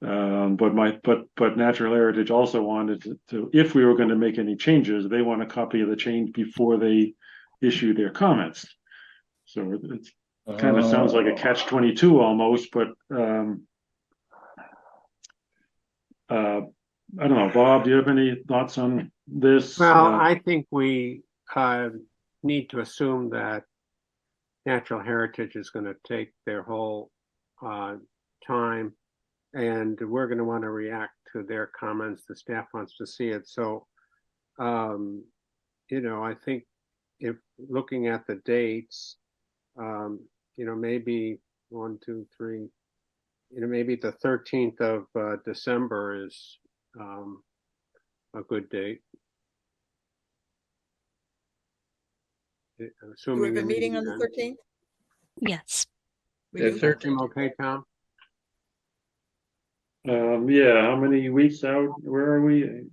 But Natural Heritage also wanted to, if we were going to make any changes, they want a copy of the change before they issue their comments. So it kind of sounds like a catch-22 almost, but I don't know, Bob, do you have any thoughts on this?
Well, I think we need to assume that Natural Heritage is going to take their whole time, and we're going to want to react to their comments. The staff wants to see it. So, I think if looking at the dates, maybe 1, 2, 3, maybe the 13th of December is a good date.
Do we have a meeting on the 13th?
Yes.
We do?
13th, okay, Tom?
Yeah, how many weeks out? Where are we?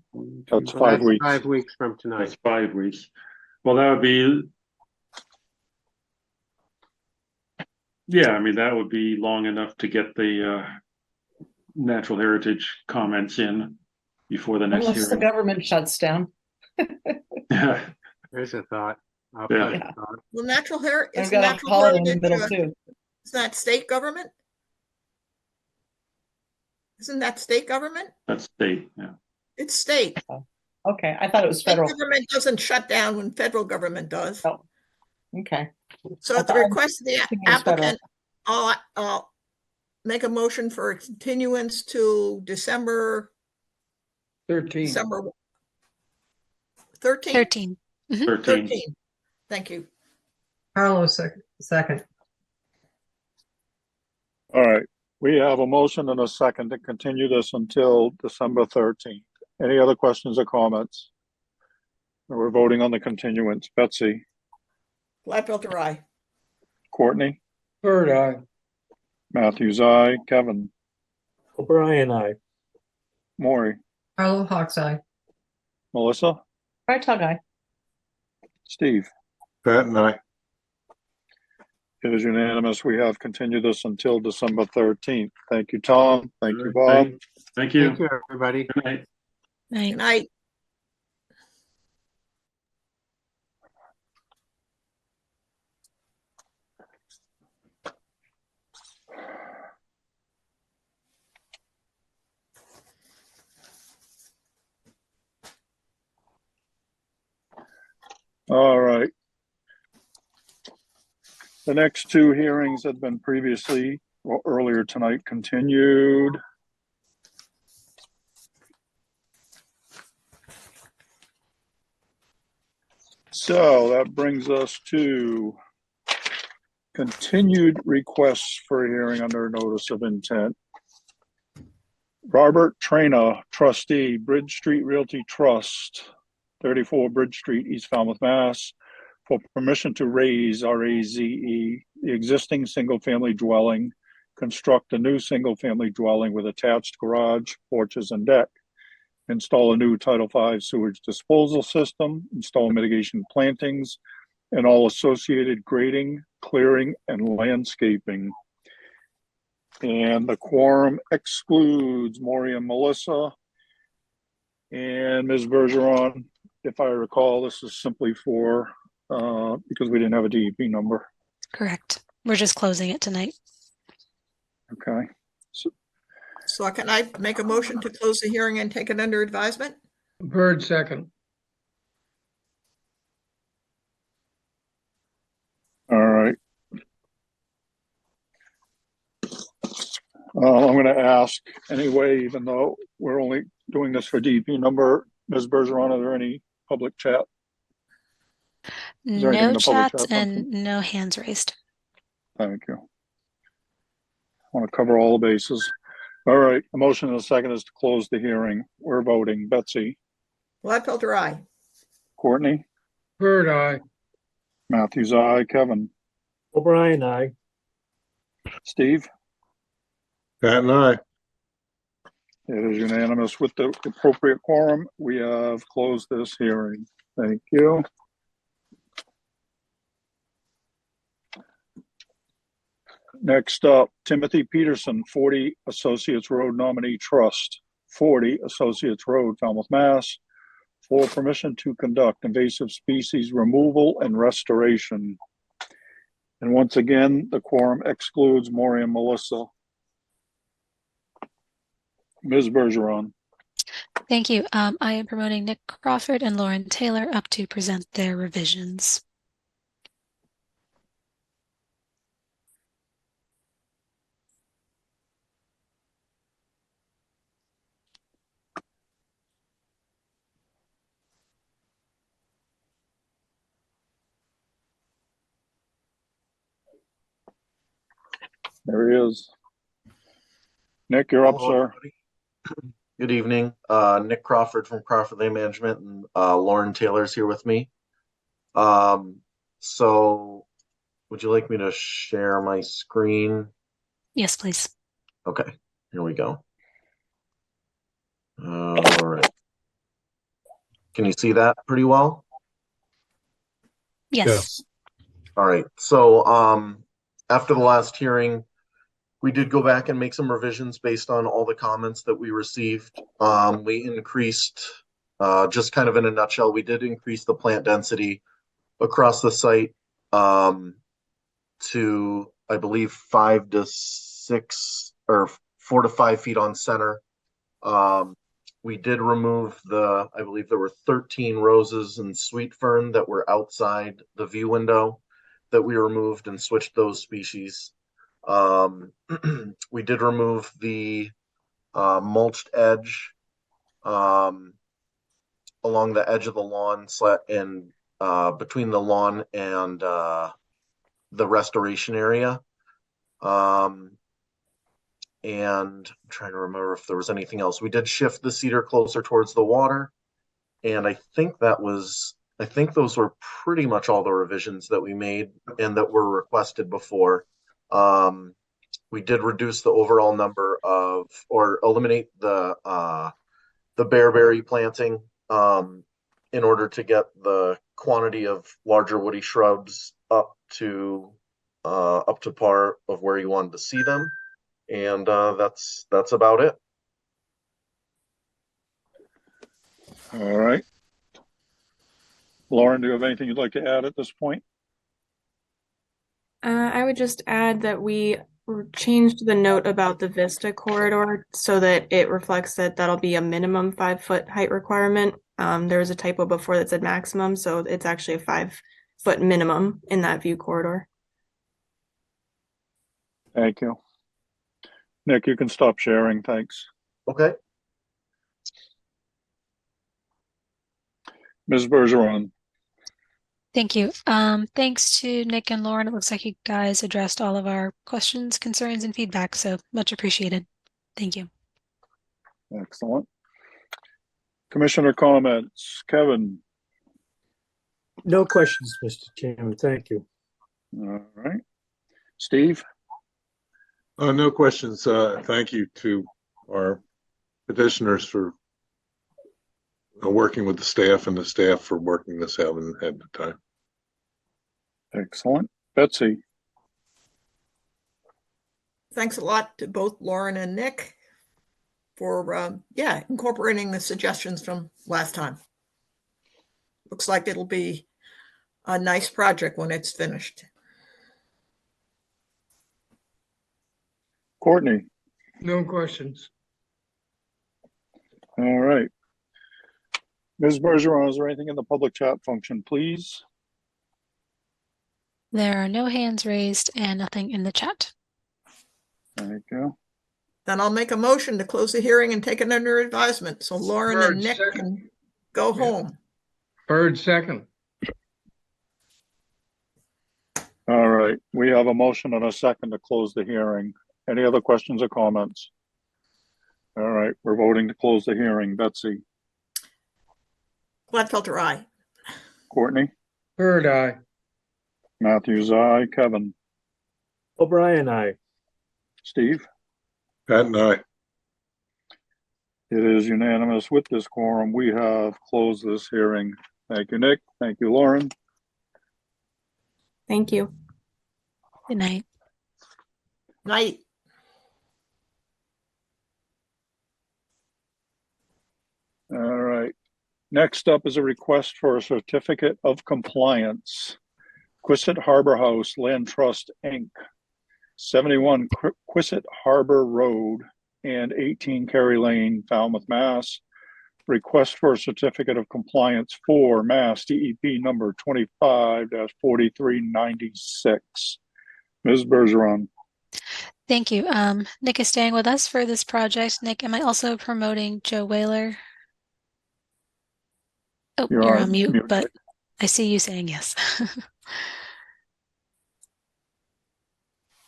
That's 5 weeks.
5 weeks from tonight.
That's 5 weeks. Well, that would be, yeah, I mean, that would be long enough to get the Natural Heritage comments in before the next
Unless the
hearing.
government shuts down.
Yeah.
There's a thought.
Yeah.
Well, natural hair
I've
is
got a
natural
holiday in the
heritage.
middle too.
Is that state government? Isn't that state government?
That's state, yeah.
It's state.
Okay, I thought it was
State
federal.
government doesn't shut down when federal government does.
Oh, okay.
So at the request of the
thinking it was federal.
applicant, I'll make a motion for a continuance to December
13.
13?
13.
13. Thank you.
Carlos, second.
All right, we have a motion and a second to continue this until December 13th. Any other questions or comments? We're voting on the continuance. Betsy,
Gladfelter, aye.
Courtney,
Bird eye.
Matthews, aye. Kevin,
O'Brien, aye.
Maury,
Carlo Hawks, aye.
Melissa,
Right, tug eye.
Steve.
Pat and I.
It is unanimous. We have continued this until December 13th. Thank you, Tom. Thank you, Bob.
Thank you.
Thank you, everybody.
Good night.
Right.
Good night.
All right. The next two hearings had been previously, well, earlier tonight, continued. So that brings us to continued requests for a hearing under notice of intent. Robert Traina, trustee, Bridge Street Realty Trust, 34 Bridge Street, East Falmouth, Mass, for permission to raise, RAZE, the existing single-family dwelling, construct a new single-family dwelling with attached garage, porches, and deck, install a new Title V sewage disposal system, install mitigation plantings, and all associated grading, clearing, and landscaping. And the quorum excludes Maury and Melissa. And Ms. Bergeron, if I recall, this is simply for, because we didn't have a DEP number.
Correct. We're just closing it tonight.
Okay.
So can I make a motion to close the hearing and take it under advisement?
Bird second.
All right. I'm going to ask anyway, even though we're only doing this for DEP number, Ms. Bergeron, are there any public chat? Is there anything in
No
the public
chats
chat
and
function?
no hands raised.
Thank you. I want to cover all the bases. All right, a motion and a second is to close the hearing. We're voting. Betsy,
Gladfelter, aye.
Courtney,
Bird eye.
Matthews, aye. Kevin,
O'Brien, aye.
Steve.
Pat and I.
It is unanimous with the appropriate quorum. We have closed this hearing. Thank you. Next up, Timothy Peterson, 40 Associates Road Nominee Trust, 40 Associates Road, Falmouth, Mass, for permission to conduct invasive species removal and restoration. And once again, the quorum excludes Maury and Melissa. Ms. Bergeron.
Thank you. I am promoting Nick Crawford and Lauren Taylor up to present their revisions.
There he is. Nick, you're up,
Hello,
sir.
everybody. Good evening. Nick Crawford from Crawford Land Management, and Lauren Taylor's here with me. So would you like me to share my screen?
Yes, please.
Okay, here we go. All right. Can you see that pretty well?
Yes.
All right. So after the last hearing, we did go back and make some revisions based on all the comments that we received. We increased, just kind of in a nutshell, we did increase the plant density across the site to, I believe, 5 to 6 or 4 to 5 feet on center. We did remove I believe there were 13 roses and sweet fern that were outside the view window that we removed and switched those species. We did remove the mulched edge along the edge of the lawn and between the lawn and the restoration area. And I'm trying to remember if there was anything else. We did shift the cedar closer towards the water, and I think those were pretty much all the revisions that we made and that were requested before. We did reduce the overall number of, or eliminate the bearberry planting in order to get the quantity of larger woody shrubs up to par of where you wanted to see them. And that's about it.
All right. Lauren, do you have anything you'd like to add at this point?
I would just add that we changed the note about the Vista corridor so that it reflects that that'll be a minimum 5-foot height requirement. There was a typo before that said maximum, so it's actually a 5-foot minimum in that view corridor.
Thank you. Nick, you can stop sharing. Thanks.
Okay.
Ms. Bergeron.
Thank you. Thanks to Nick and Lauren. It looks like you guys addressed all of our questions, concerns, and feedback, so much appreciated. Thank you.
Excellent. Commissioner comments. Kevin.
No questions, Mr. Chairman. Thank you.
All right. Steve.
No questions. Thank you to our petitioners for working with the staff and the staff for working this out ahead of time.
Excellent. Betsy.
Thanks a lot to both Lauren and Nick for, incorporating the suggestions from last time. Looks like it'll be a nice project when it's finished.
Courtney.
No questions.
All right. Ms. Bergeron, is there anything in the public chat function, please?
There are no hands raised and nothing in the chat.
Thank you.
Then I'll make a motion to close the hearing and take it under advisement. So Lauren and Nick can go home.
Bird second.
All right. We have a motion and a second to close the hearing. Any other questions or comments? All right. We're voting to close the hearing. Betsy.
Gladfelter, aye.
Courtney.
Bird eye.
Matthews, aye. Kevin.
O'Brien, aye.
Steve.
Pat and I.
It is unanimous. With this quorum, we have closed this hearing. Thank you, Nick. Thank you, Lauren.
Thank you.
Good night.
Night.
All right. Next up is a request for a certificate of compliance. Quistit Harbor House Land Trust, Inc., 71 Quistit Harbor Road and 18 Cary Lane, Falmouth, Mass. Request for a certificate of compliance for Mass DEP number 25-4396. Ms. Bergeron.
Thank you. Nick is staying with us for this project. Nick, am I also promoting Joe Whaler? Oh, you're on mute, but I see you saying yes.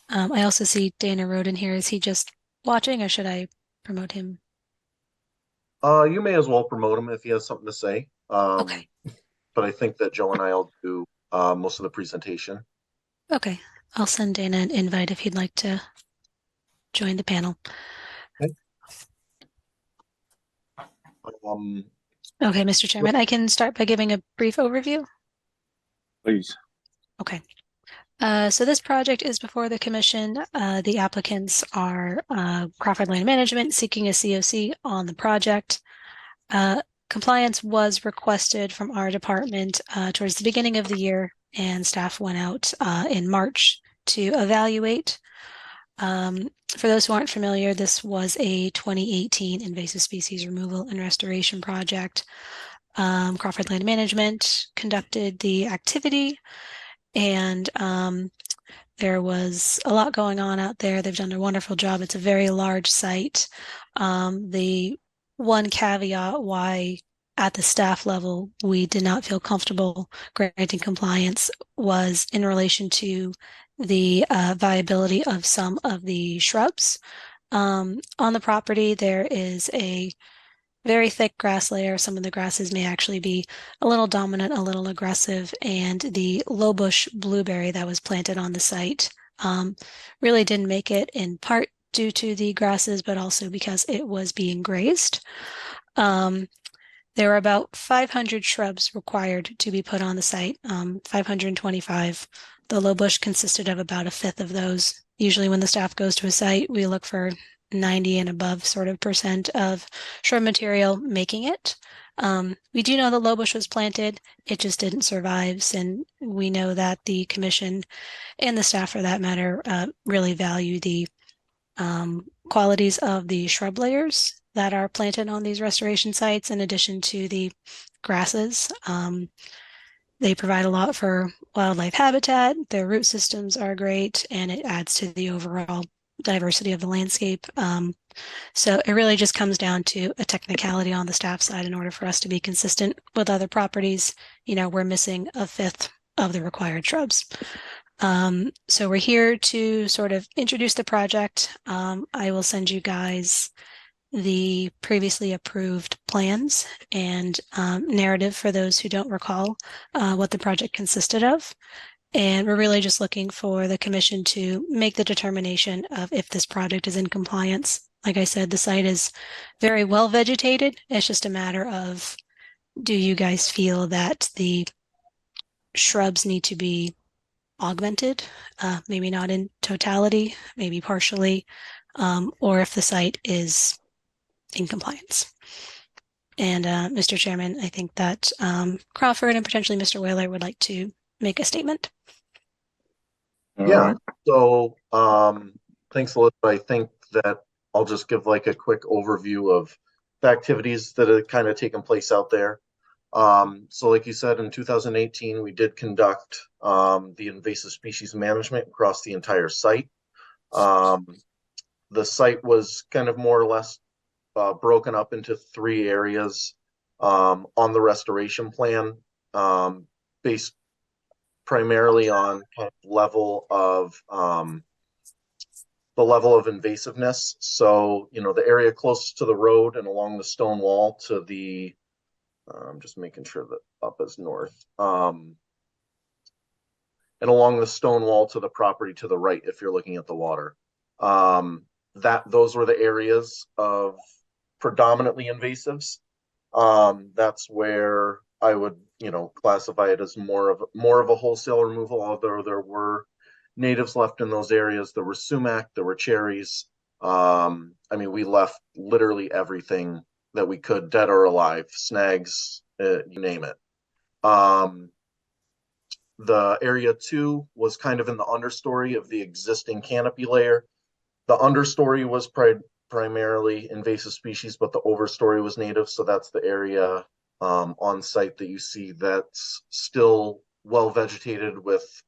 I also see Dana Roden here. Is he just watching or should I promote him?
You may as well promote him if he has something to say.
Okay.
But I think that Joe and I will do most of the presentation.
Okay. I'll send Dana an invite if he'd like to join the panel.
Okay.
Okay, Mr. Chairman, I can start by giving a brief overview.
Please.
Okay. So this project is before the commission. The applicants are Crawford Land Management seeking a COC on the project. Compliance was requested from our department towards the beginning of the year, and staff went out in March to evaluate. For those who aren't familiar, this was a 2018 invasive species removal and restoration project. Crawford Land Management conducted the activity, and there was a lot going on out there. They've done a wonderful job. It's a very large site. The one caveat why at the staff level we did not feel comfortable granting compliance was in relation to the viability of some of the shrubs. On the property, there is a very thick grass layer. Some of the grasses may actually be a little dominant, a little aggressive, and the low bush blueberry that was planted on the site really didn't make it, in part due to the grasses, but also because it was being grazed. There were about 500 shrubs required to be put on the site, 525. The low bush consisted of about a fifth of those. Usually when the staff goes to a site, we look for 90 and above sort of percent of shrub material making it. We do know the low bush was planted, it just didn't survive, and we know that the commission and the staff for that matter really value the qualities of the shrub layers that are planted on these restoration sites in addition to the grasses. They provide a lot for wildlife habitat, their root systems are great, and it adds to the overall diversity of the landscape. So it really just comes down to a technicality on the staff side. In order for us to be consistent with other properties, we're missing a fifth of the required shrubs. So we're here to sort of introduce the project. I will send you guys the previously approved plans and narrative for those who don't recall what the project consisted of. And we're really just looking for the commission to make the determination of if this project is in compliance. Like I said, the site is very well vegetated. It's just a matter of, do you guys feel that the shrubs need to be augmented? Maybe not in totality, maybe partially, or if the site is in compliance. And Mr. Chairman, I think that Crawford and potentially Mr. Whaler would like to make a statement.
Yeah. So thanks, Alyssa. I think that I'll just give like a quick overview of the activities that have kind of taken place out there. So like you said, in 2018, we did conduct the invasive species management across the entire site. The site was kind of more or less broken up into 3 areas on the restoration plan, based primarily on kind of level of the level of invasiveness. So, the area closest to the road and along the stone wall to the, I'm just making sure that up is north, and along the stone wall to the property to the right, if you're looking at the water, those were the areas of predominantly invasives. That's where I would, classify it as more of a wholesale removal, although there were natives left in those areas. There were sumac, there were cherries. I mean, we left literally everything that we could, dead or alive, snags, you name it. The area 2 was kind of in the understory of the existing canopy layer. The understory was primarily invasive species, but the overstory was native. So that's the area on site that you see that's still well vegetated with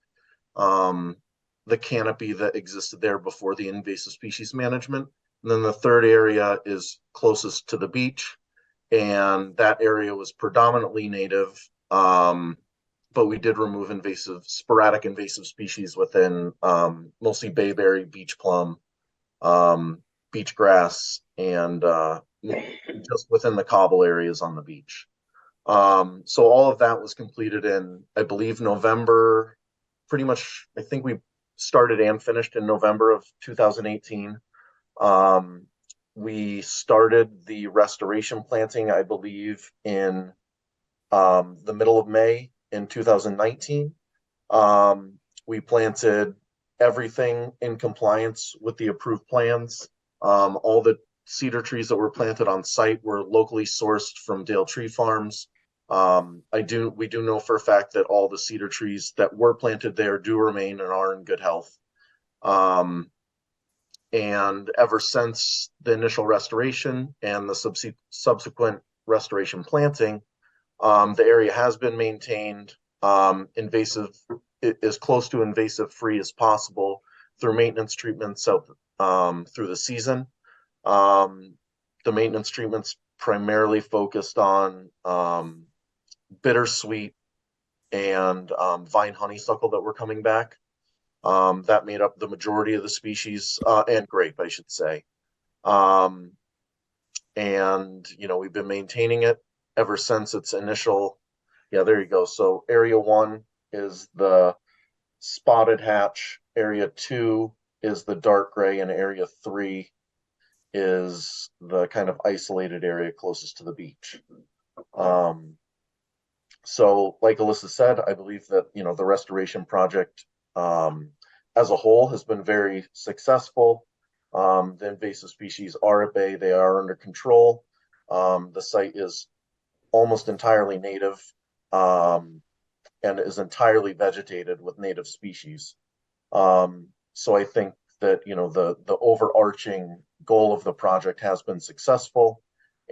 the canopy that existed there before the invasive species management. And then the third area is closest to the beach, and that area was predominantly native. But we did remove sporadic invasive species within mostly bayberry, beach plum, beach grass, and just within the cobble areas on the beach. So all of that was completed in, I believe, November. Pretty much, I think we started and finished in November of 2018. We started the restoration planting, I believe, in the middle of May in 2019. We planted everything in compliance with the approved plans. All the cedar trees that were planted on site were locally sourced from Dale Tree Farms. We do know for a fact that all the cedar trees that were planted there do remain and are in good health. And ever since the initial restoration and the subsequent restoration planting, the area has been maintained as close to invasive free as possible through maintenance treatments through the season. The maintenance treatments primarily focused on bittersweet and vine honeysuckle that were coming back. That made up the majority of the species, and grape, I should say. And, we've been maintaining it ever since its initial, there you go. So area 1 is the spotted hatch, area 2 is the dark gray, and area 3 is the kind of isolated area closest to the beach. So like Alyssa said, I believe that, the restoration project as a whole has been very successful. The invasive species are at bay, they are under control. The site is almost entirely native and is entirely vegetated with native species. So I think that, the overarching goal of the project has been successful,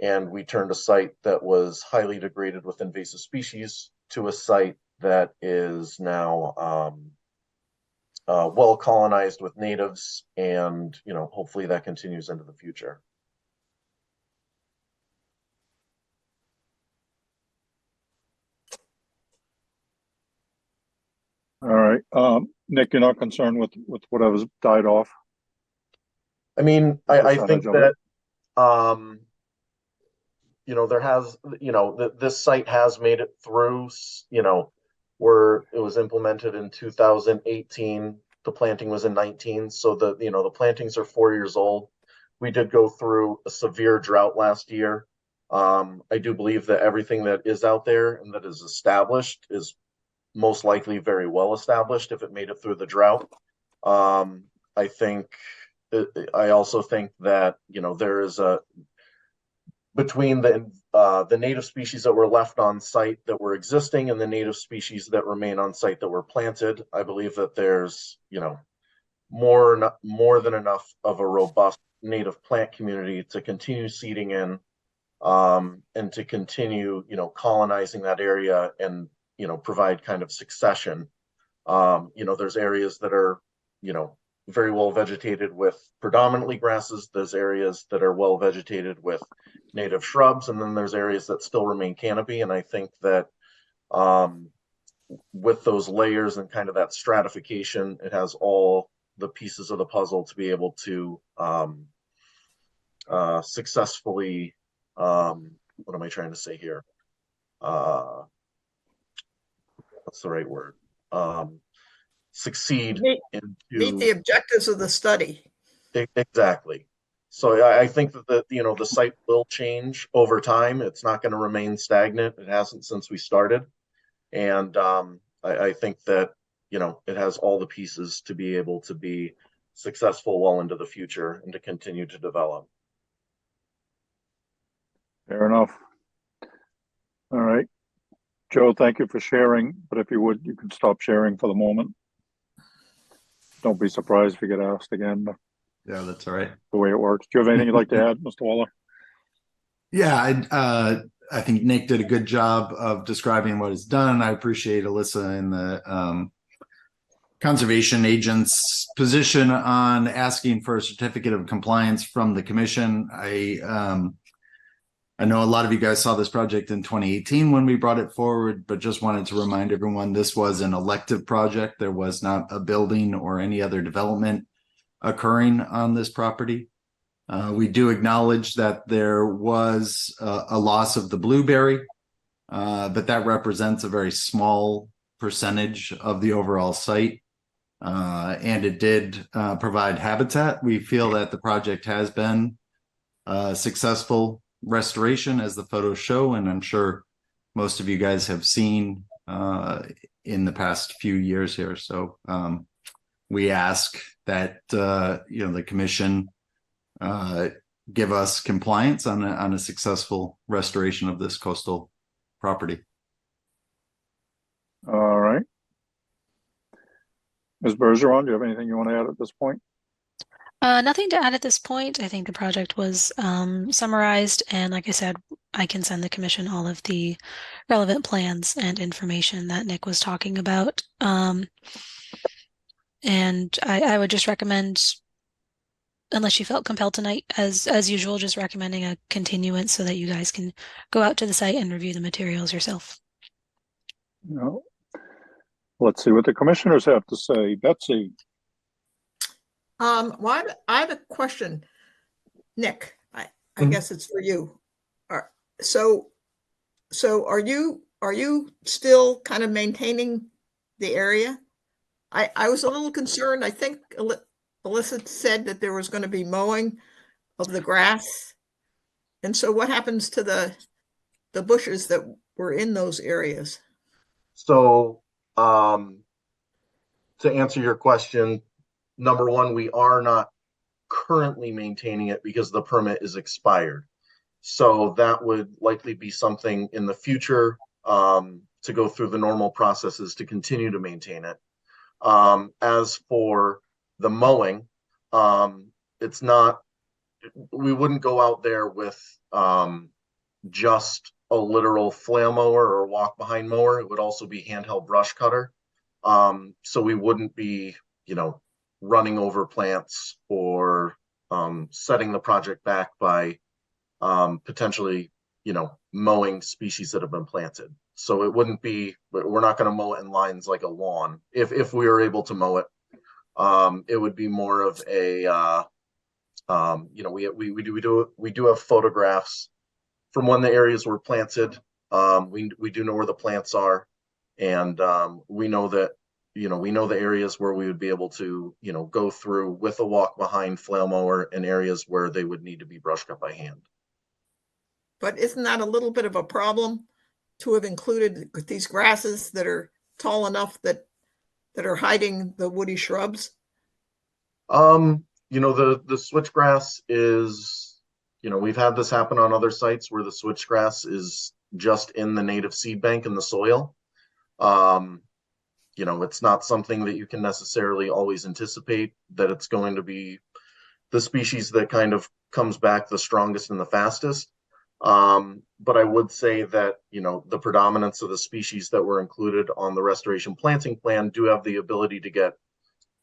and we turned a site that was highly degraded with invasive species to a site that is now well colonized with natives, and hopefully that continues into the future.
All right. Nick, you're not concerned with whatever's died off?
I mean, I think that there has, this site has made it through, where it was implemented in 2018. The planting was in 19. So the plantings are 4 years old. We did go through a severe drought last year. I do believe that everything that is out there and that is established is most likely very well established if it made it through the drought. I also think that, there is between the native species that were left on site that were existing and the native species that remain on site that were planted, I believe that there's, more than enough of a robust native plant community to continue seeding in, and to continue, colonizing that area and, provide kind of succession. There's areas that are, very well vegetated with predominantly grasses. There's areas that are well vegetated with native shrubs, and then there's areas that still remain canopy. And I think that with those layers and kind of that stratification, it has all the pieces of the puzzle to be able to successfully, what am I trying to say here? What's the right word? Succeed
meet the objectives of the study.
Exactly. So I think that the site will change over time. It's not going to remain stagnant. It hasn't since we started. And I think that, it has all the pieces to be able to be successful well into the future and to continue to develop.
Fair enough. All right. Joe, thank you for sharing, but if you would, you can stop sharing for the moment. Don't be surprised if you get asked again.
Yeah, that's all right.
The way it works. Do you have anything you'd like to add, Mr. Waller?
Yeah, I think Nick did a good job of describing what is done. I appreciate Alyssa and the conservation agent's position on asking for a certificate of compliance from the commission. I know a lot of you guys saw this project in 2018 when we brought it forward, but just wanted to remind everyone this was an elective project. There was not a building or any other development occurring on this property. We do acknowledge that there was a loss of the blueberry, but that represents a very small percentage of the overall site. And it did provide habitat. We feel that the project has been successful restoration, as the photos show, and I'm sure most of you guys have seen in the past few years here. So we ask that the commission give us compliance on a successful restoration of this coastal property.
All right. Ms. Bergeron, do you have anything you want to add at this point?
Nothing to add at this point. I think the project was summarized, and like I said, I can send the commission all of the relevant plans and information that Nick was talking about. And I would just recommend, unless you felt compelled tonight, as usual, just recommending a continuance so that you guys can go out to the site and review the materials yourself.
No. Let's see what the commissioners have to say. Betsy.
Well, I have a question, Nick. I guess it's for you. So are you still kind of maintaining the area? I was a little concerned. I think Alyssa said that there was going to be mowing of the grass, and so what happens to the bushes that were in those areas?
So, to answer your question, number one, we are not currently maintaining it because the permit is expired. So that would likely be something in the future to go through the normal processes to continue to maintain it. As for the mowing, it's not, we wouldn't go out there with just a literal flail mower or walk behind mower. It would also be handheld brush cutter. So we wouldn't be, running over plants or setting the project back by potentially, mowing species that have been planted. So it wouldn't be, we're not going to mow it in lines like a lawn. If we were able to mow it, it would be more of a, we do have photographs from when the areas were planted. We do know where the plants are, and we know that, we know the areas where we would be able to, go through with a walk behind flail mower and areas where they would need to be brushed cut by hand.
But isn't that a little bit of a problem to have included these grasses that are tall enough that are hiding the woody shrubs?
The switchgrass is, we've had this happen on other sites where the switchgrass is just in the native seed bank in the soil. It's not something that you can necessarily always anticipate that it's going to be the species that kind of comes back the strongest and the fastest. But I would say that, the predominance of the species that were included on the restoration planting plan do have the ability to get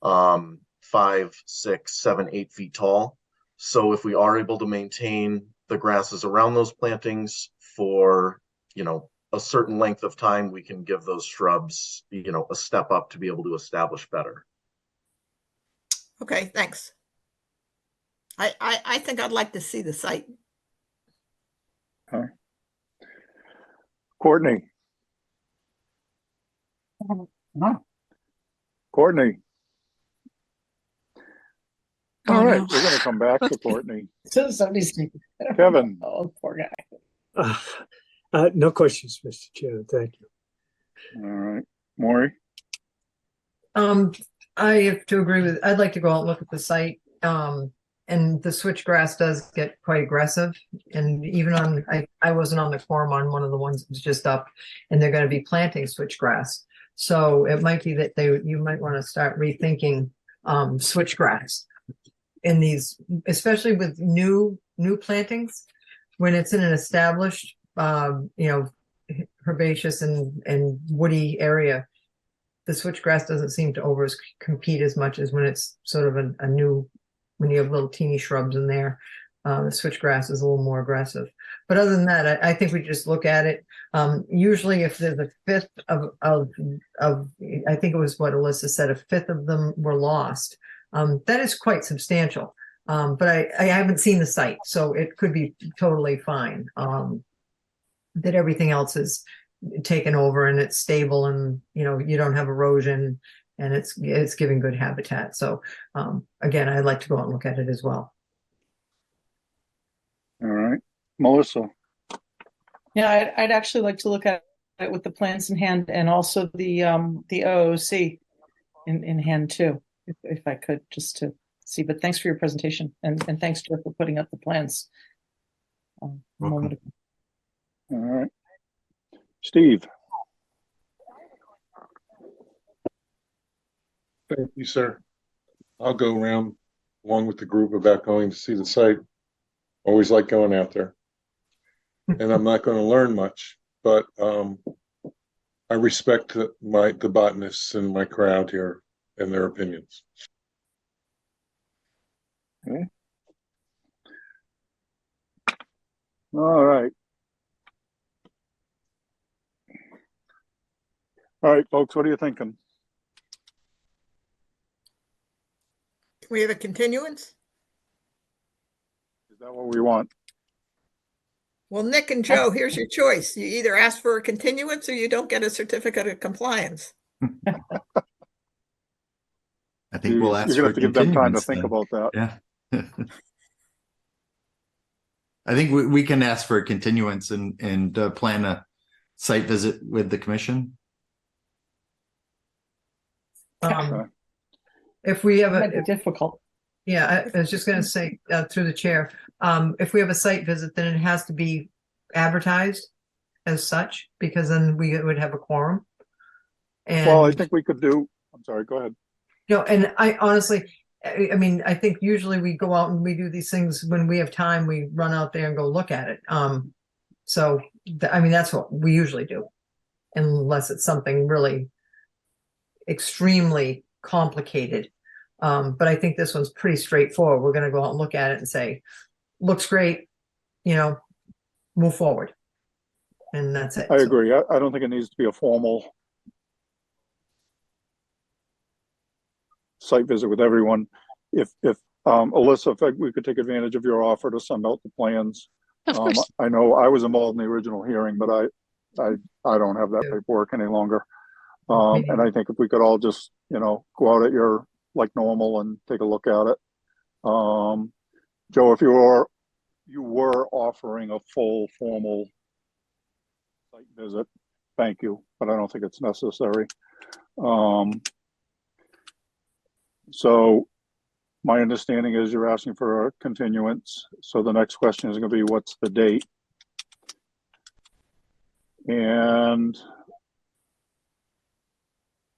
5, 6, 7, 8 feet tall. So if we are able to maintain the grasses around those plantings for, a certain length of time, we can give those shrubs, a step up to be able to establish better.
Okay, thanks. I think I'd like to see the site.
Okay. Courtney.
No.
Courtney.
Oh,
All right,
no.
we're going to come back to Courtney.
So somebody's
Kevin.
Oh, poor guy.
No questions, Mr. Chairman. Thank you.
All right. Maury.
I have to agree with, I'd like to go out and look at the site. And the switchgrass does get quite aggressive. And even on, I wasn't on the quorum on one of the ones that was just up, and they're gonna be planting switchgrass. So it might be that you might want to start rethinking, switchgrass in these, especially with new plantings, when it's in an established, herbaceous and woody area. The switchgrass doesn't seem to compete as much as when it's sort of a new, when you have little teeny shrubs in there. The switchgrass is a little more aggressive. But other than that, I think we just look at it. Usually if there's a fifth of, I think it was what Alyssa said, a fifth of them were lost. That is quite substantial. But I haven't seen the site, so it could be totally fine. That everything else is taken over and it's stable, and you don't have erosion, and it's giving good habitat. So again, I'd like to go out and look at it as well.
All right, Melissa.
Yeah, I'd actually like to look at it with the plans in hand, and also the OOC in hand too, if I could, just to see. But thanks for your presentation, and thanks, Jeff, for putting up the plans. A moment ago.
All right, Steve.
Thank you, sir. I'll go around along with the group about going to see the site. Always like going out there. And I'm not going to learn much, but I respect the botanists in my crowd here and their opinions.
Okay. All right. All right, folks, what are you thinking?
We have a continuance?
Is that what we want?
Well, Nick and Joe, here's your choice. You either ask for a continuance or you don't get a certificate of compliance.
I think we'll ask
You're gonna
for
have to give them time to
continuance
think
then.
about that.
Yeah. I think we can ask for a continuance and plan a site visit with the commission.
If we have
Might be difficult.
Yeah, I was just going to say through the chair, if we have a site visit, then it has to be advertised as such, because then we would have a quorum. And
well, I think we could do, I'm sorry, go ahead.
And I honestly, I mean, I think usually we go out and we do these things when we have time, we run out there and go look at it. So, I mean, that's what we usually do, unless it's something really extremely complicated. But I think this one's pretty straightforward. We're going to go out and look at it and say, looks great, move forward. And that's it.
I agree. I don't think it needs to be a formal site visit with everyone. If Alyssa, if we could take advantage of your offer to send out the plans.
Of course.
I know I was involved in the original hearing, but I don't have that paperwork any longer. And I think if we could all just, go out at your like normal and take a look at it. Joe, if you were offering a full formal site visit, thank you, but I don't think it's necessary. So my understanding is you're asking for a continuance. So the next question is going to be, what's the date? And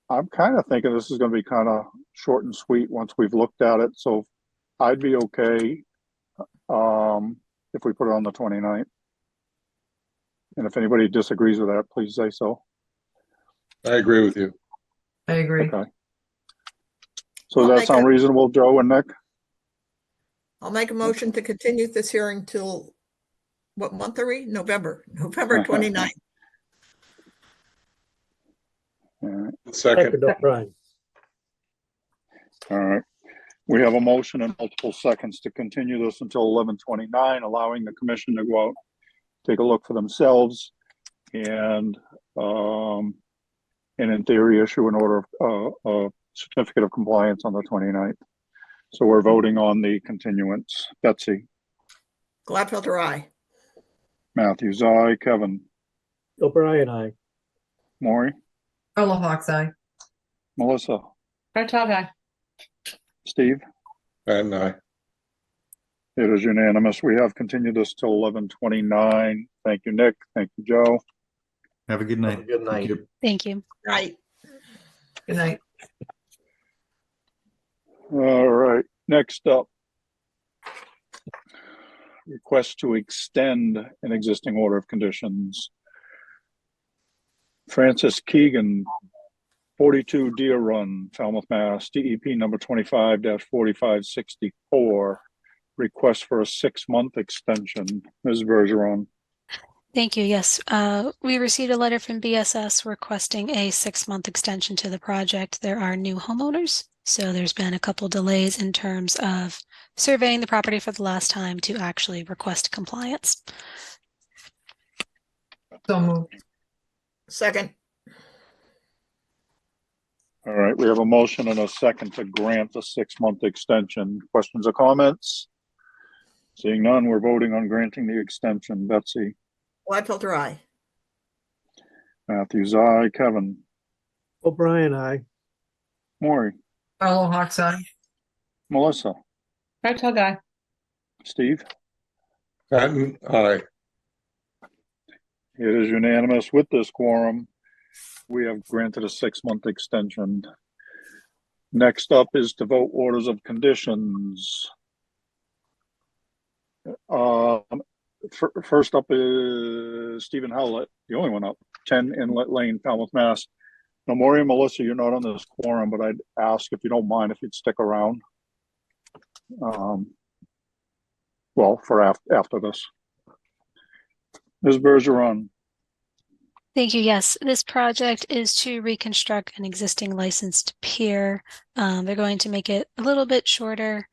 I'm kind of thinking this is going to be kind of short and sweet once we've looked at it. So I'd be okay if we put it on the 29th. And if anybody disagrees with that, please say so.
I agree with you.
I agree.
Okay. So does that sound reasonable, Joe and Nick?
I'll make a motion to continue this hearing till, what month are we? November 29th.
All right.
Second.
Brian.
All right. We have a motion and multiple seconds to continue this until 11:29, allowing the commission to go out, take a look for themselves, and in theory issue an order of certificate of compliance on the 29th. So we're voting on the continuance. Betsy.
Gladfelter, aye.
Matthews, aye. Kevin.
O'Brien, aye.
Maury.
Hawks, aye.
Melissa.
Fred Tog, aye.
Steve?
And I.
It is unanimous. We have continued this till 11:29. Thank you, Nick. Thank you, Joe.
Have a good night.
Good night.
Thank you.
Thank you.
Right.
Good night.
All right, next up. Request to extend an existing order of conditions. Francis Keegan, 42 Deer Run, Falmouth, Mass, DEP number 25-4564. Request for a 6-month extension. Ms. Bergeron.
Thank you. Yes, we received a letter from BSS requesting a 6-month extension to the project. There are new homeowners, so there's been a couple delays in terms of surveying the property for the last time to actually request compliance.
So moved.
Second.
All right, we have a motion and a second to grant a 6-month extension. Questions or comments? Seeing none, we're voting on granting the extension. Betsy?
Gladfelter, aye.
Matthews, aye. Kevin?
O'Brien, aye.
Maury?
Carlo Hawks, aye.
Melissa?
Fred Tog, aye.
Steve?
Patton, aye.
It is unanimous. With this quorum, we have granted a 6-month extension. Next up is to vote orders of conditions. First up is Stephen Howlett, the only one up, 10 Inlet Lane, Falmouth, Mass. Now, Maury and Melissa, you're not on this quorum, but I'd ask if you don't mind if you'd stick around. Well, for after this. Ms. Bergeron.
Thank you. Yes, this project is to reconstruct an existing licensed pier. They're going to make it a little bit shorter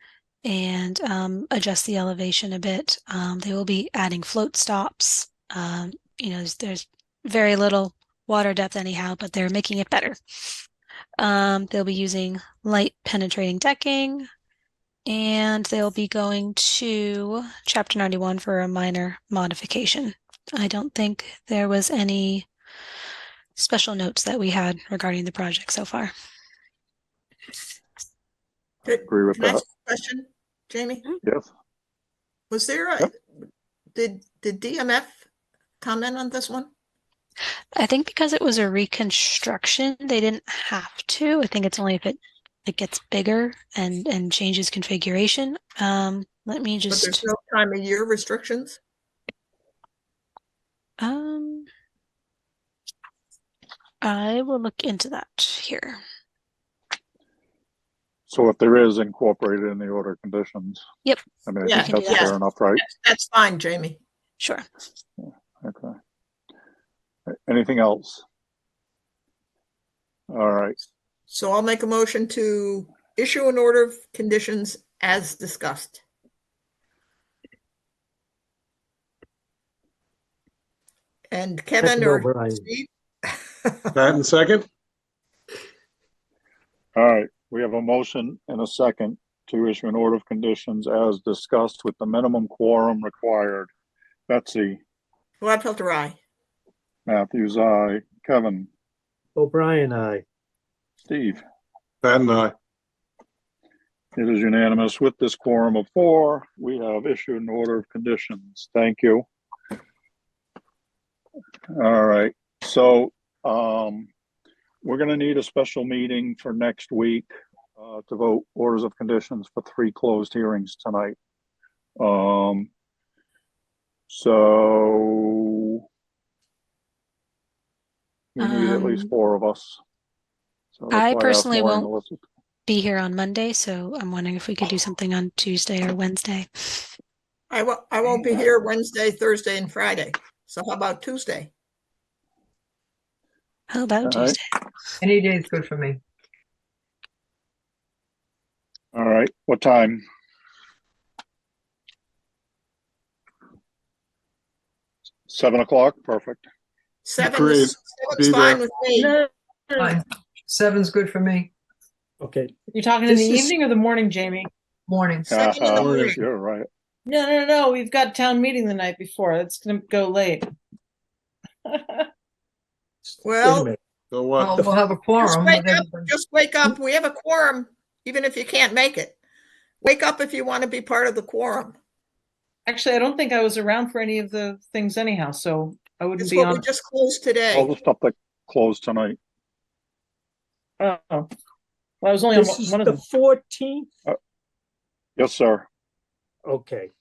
and adjust the elevation a bit. They will be adding float stops. There's very little water depth anyhow, but they're making it better. They'll be using light penetrating decking, and they'll be going to Chapter 91 for a minor modification. I don't think there was any special notes that we had regarding the project so far.
Agree with
Can I
that.
ask a question, Jamie?
Yes.
Was there a, did DMF comment on this one?
I think because it was a reconstruction, they didn't have to. I think it's only if it gets bigger and changes configuration. Let me
But
just.
there's no time of year restrictions?
I will look into that here.
So if there is, incorporated in the order of conditions.
Yep.
I mean, I
Yeah,
think that's fair enough, right?
That's fine, Jamie.
Sure.
Okay. Anything else? All right.
So I'll make a motion to issue an order of conditions as discussed. And Kevin
Second,
or
O'Brien.
Steve?
Patton, second.
All right. We have a motion and a second to issue an order of conditions as discussed with the minimum quorum required. Betsy?
Gladfelter, aye.
Matthews, aye. Kevin?
O'Brien, aye.
Steve?
Patton, aye.
It is unanimous. With this quorum of 4, we have issued an order of conditions. Thank you. All right. So we're going to need a special meeting for next week to vote orders of conditions for 3 closed hearings tonight. So we need at least 4 of us. So that's
I
why
personally
asked Maureen
won't
Melissa.
be here on Monday, so I'm wondering if we could do something on Tuesday or Wednesday.
I won't be here Wednesday, Thursday, and Friday. So how about Tuesday?
How about
All right.
Tuesday?
Any day is good for me.
All right. What time? Seven o'clock. Perfect.
Agreed.
Seven's
Be
fine
there.
with me.
Fine. 7's good for me.
Okay.
You're talking in
This
the
is-
evening or the morning, Jamie?
Morning.
7 in the morning.
You're right.
No. We've got town meeting the night before. It's gonna go late.
Wait a
Well,
minute.
So what?
Well, we'll have a
Just
quorum.
wake
with
up,
everybody.
just wake up. We have a quorum, even if you can't make it. Wake up if you want to be part of the quorum.
Actually, I don't think I was around for any of the things anyhow, so I wouldn't
It's
be
what
on.
we just closed today.
All the stuff that closed tonight.
Oh, well, I was only on
This is
one of
the
them.
14th?
Yes, sir.
Okay.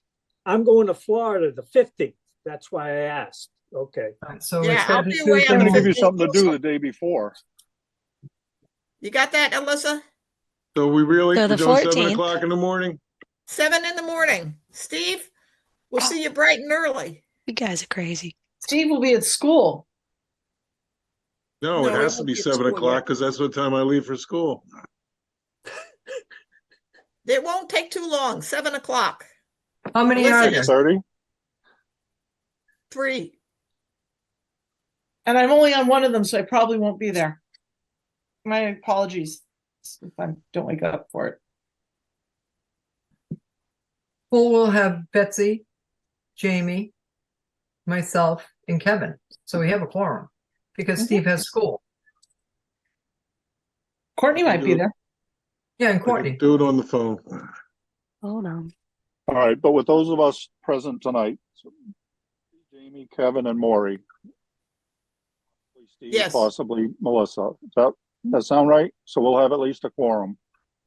I'm going to Florida the 15th. That's why I asked. Okay.
So
Yeah,
it's
I'll
gotta be
be away
Tuesday
on
I'm
the
gonna give you
15th
something to do
also.
the day before.
You got that, Alyssa?
So we really,
So
we're
the
doing 7
14th.
o'clock in the morning?
7 a.m. Steve, we'll see you bright and early.
You guys are crazy.
Steve will be at school.
No,
No,
it
it
has to
won't
be
be at
7
school
o'clock
yet.
because that's what time I leave for school.
It won't take too long. 7 o'clock.
How many
Listen,
are there?
6:30?
3.
And I'm only on one of them, so I probably won't be there. My apologies if I don't wake up for it.
Well, we'll have Betsy, Jamie, myself, and Kevin. So we have a quorum because Steve has school.
Courtney might be there.
Yeah, and
I can
Courtney.
do it on the phone.
Hold on.
All right, but with those of us present tonight, so Jamie, Kevin, and Maury. Steve,
Yes.
possibly Melissa. Does that sound right? So we'll have at least a quorum.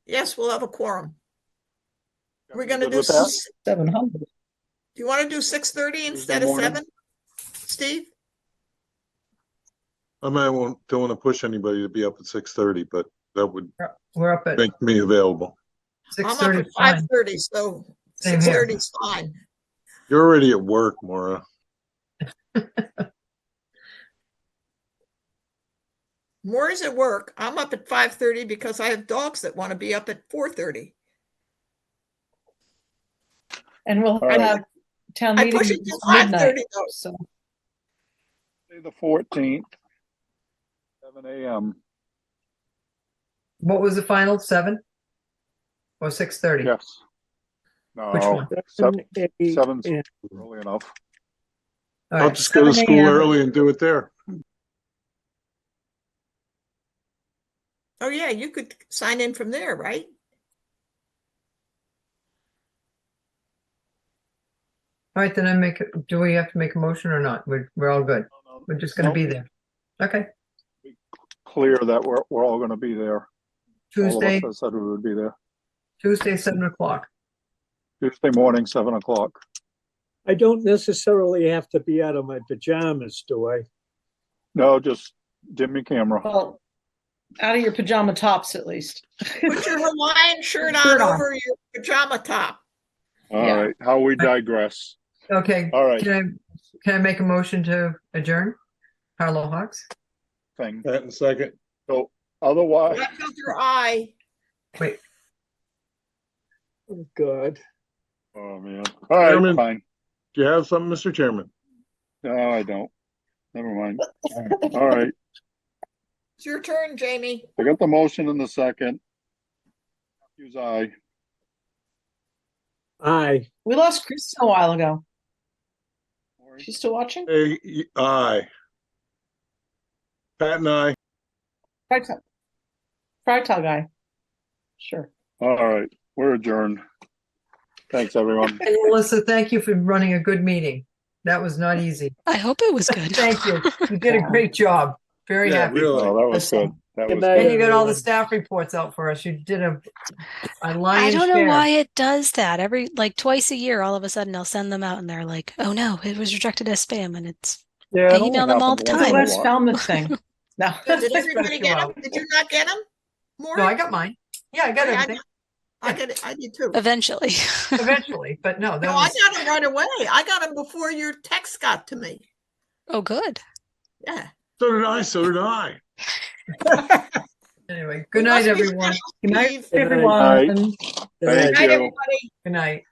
Yes, we'll have a quorum. We're going to
Good
do,
with that?
700.
do you want to do 6:30 instead of
morning?
7? Steve?
I might don't want to push anybody to be up at 6:30, but that would
We're up at
make me available.
I'm up
6:30.
at 5:30, so
Same here.
6:30 is fine.
You're already at work, Maura.
Maury's at work. I'm up at 5:30 because I have dogs that want to be up at 4:30.
And we'll
right.
have town
I
meeting
push it to
midnight.
5:30 though.
So
The 14th, 7 a.m.
What was the final? 7 or 6:30?
Yes. No,
Which one?
7's early enough.
All
I'll
right,
just go to
7
school
a.m.
early and do it there.
Oh yeah, you could sign in from there, right?
All right, then do we have to make a motion or not? We're all good. We're just gonna
Nope.
be there. Okay,
Clear that we're all gonna be there. All of
Tuesday,
us that said we would be there.
7 o'clock.
Tuesday morning, 7 o'clock.
I don't necessarily have to be out of my pajamas, do I?
No, just dim your camera.
well, out of your pajama tops at least.
Put your Hawaiian shirt on
Shirt on.
over your pajama top.
All
Yeah.
right, how we digress.
Okay.
All right.
Can I make a motion to adjourn? Harlow Hawks?
Thing.
That in a second.
So otherwise,
Not with your eye.
Wait,
Oh, God.
oh man. All right,
Chairman.
fine.
Do you have something, Mr. Chairman?
No, I don't. Never mind. All right,
It's your turn, Jamie.
I got the motion in the second. Use aye.
Aye.
We lost Kristen a while ago. She's still watching?
Hey, aye. Pat and I.
Frag guy. Sure.
All right, we're adjourned. Thanks, everyone.
and Melissa, thank you for running a good meeting. That was not easy.
I hope it was good.
Thank you. You did a great job. Very
Yeah,
happy.
really.
Oh, that was good. That
Good
was
night.
And you
good.
got all the staff reports out for us. You did a
I
lion's
don't know
share.
why it does that. Every like twice a year, all of a sudden I'll send them out and they're like, "Oh no, it was rejected as spam," and it's
Yeah,
I
it only
email them all
happened
the
once
It's a
in a
time.
West
while.
Falmouth thing. No.
Did
They
everybody
stressed you
get them?
out.
Did you not get them? More?
No, I got mine. Yeah, I got
Yeah,
everything.
I got it. I did too.
Eventually.
Eventually, but no, that
No, I
was
got them right away. I got them before your text got to me.
Oh, good.
Yeah.
So did I. So did I.
anyway. Good
We
night,
must be
everyone.
special,
Good night,
Steve.
Good
everyone.
night.
Good
Thank
night,
you.
everybody.
Good night.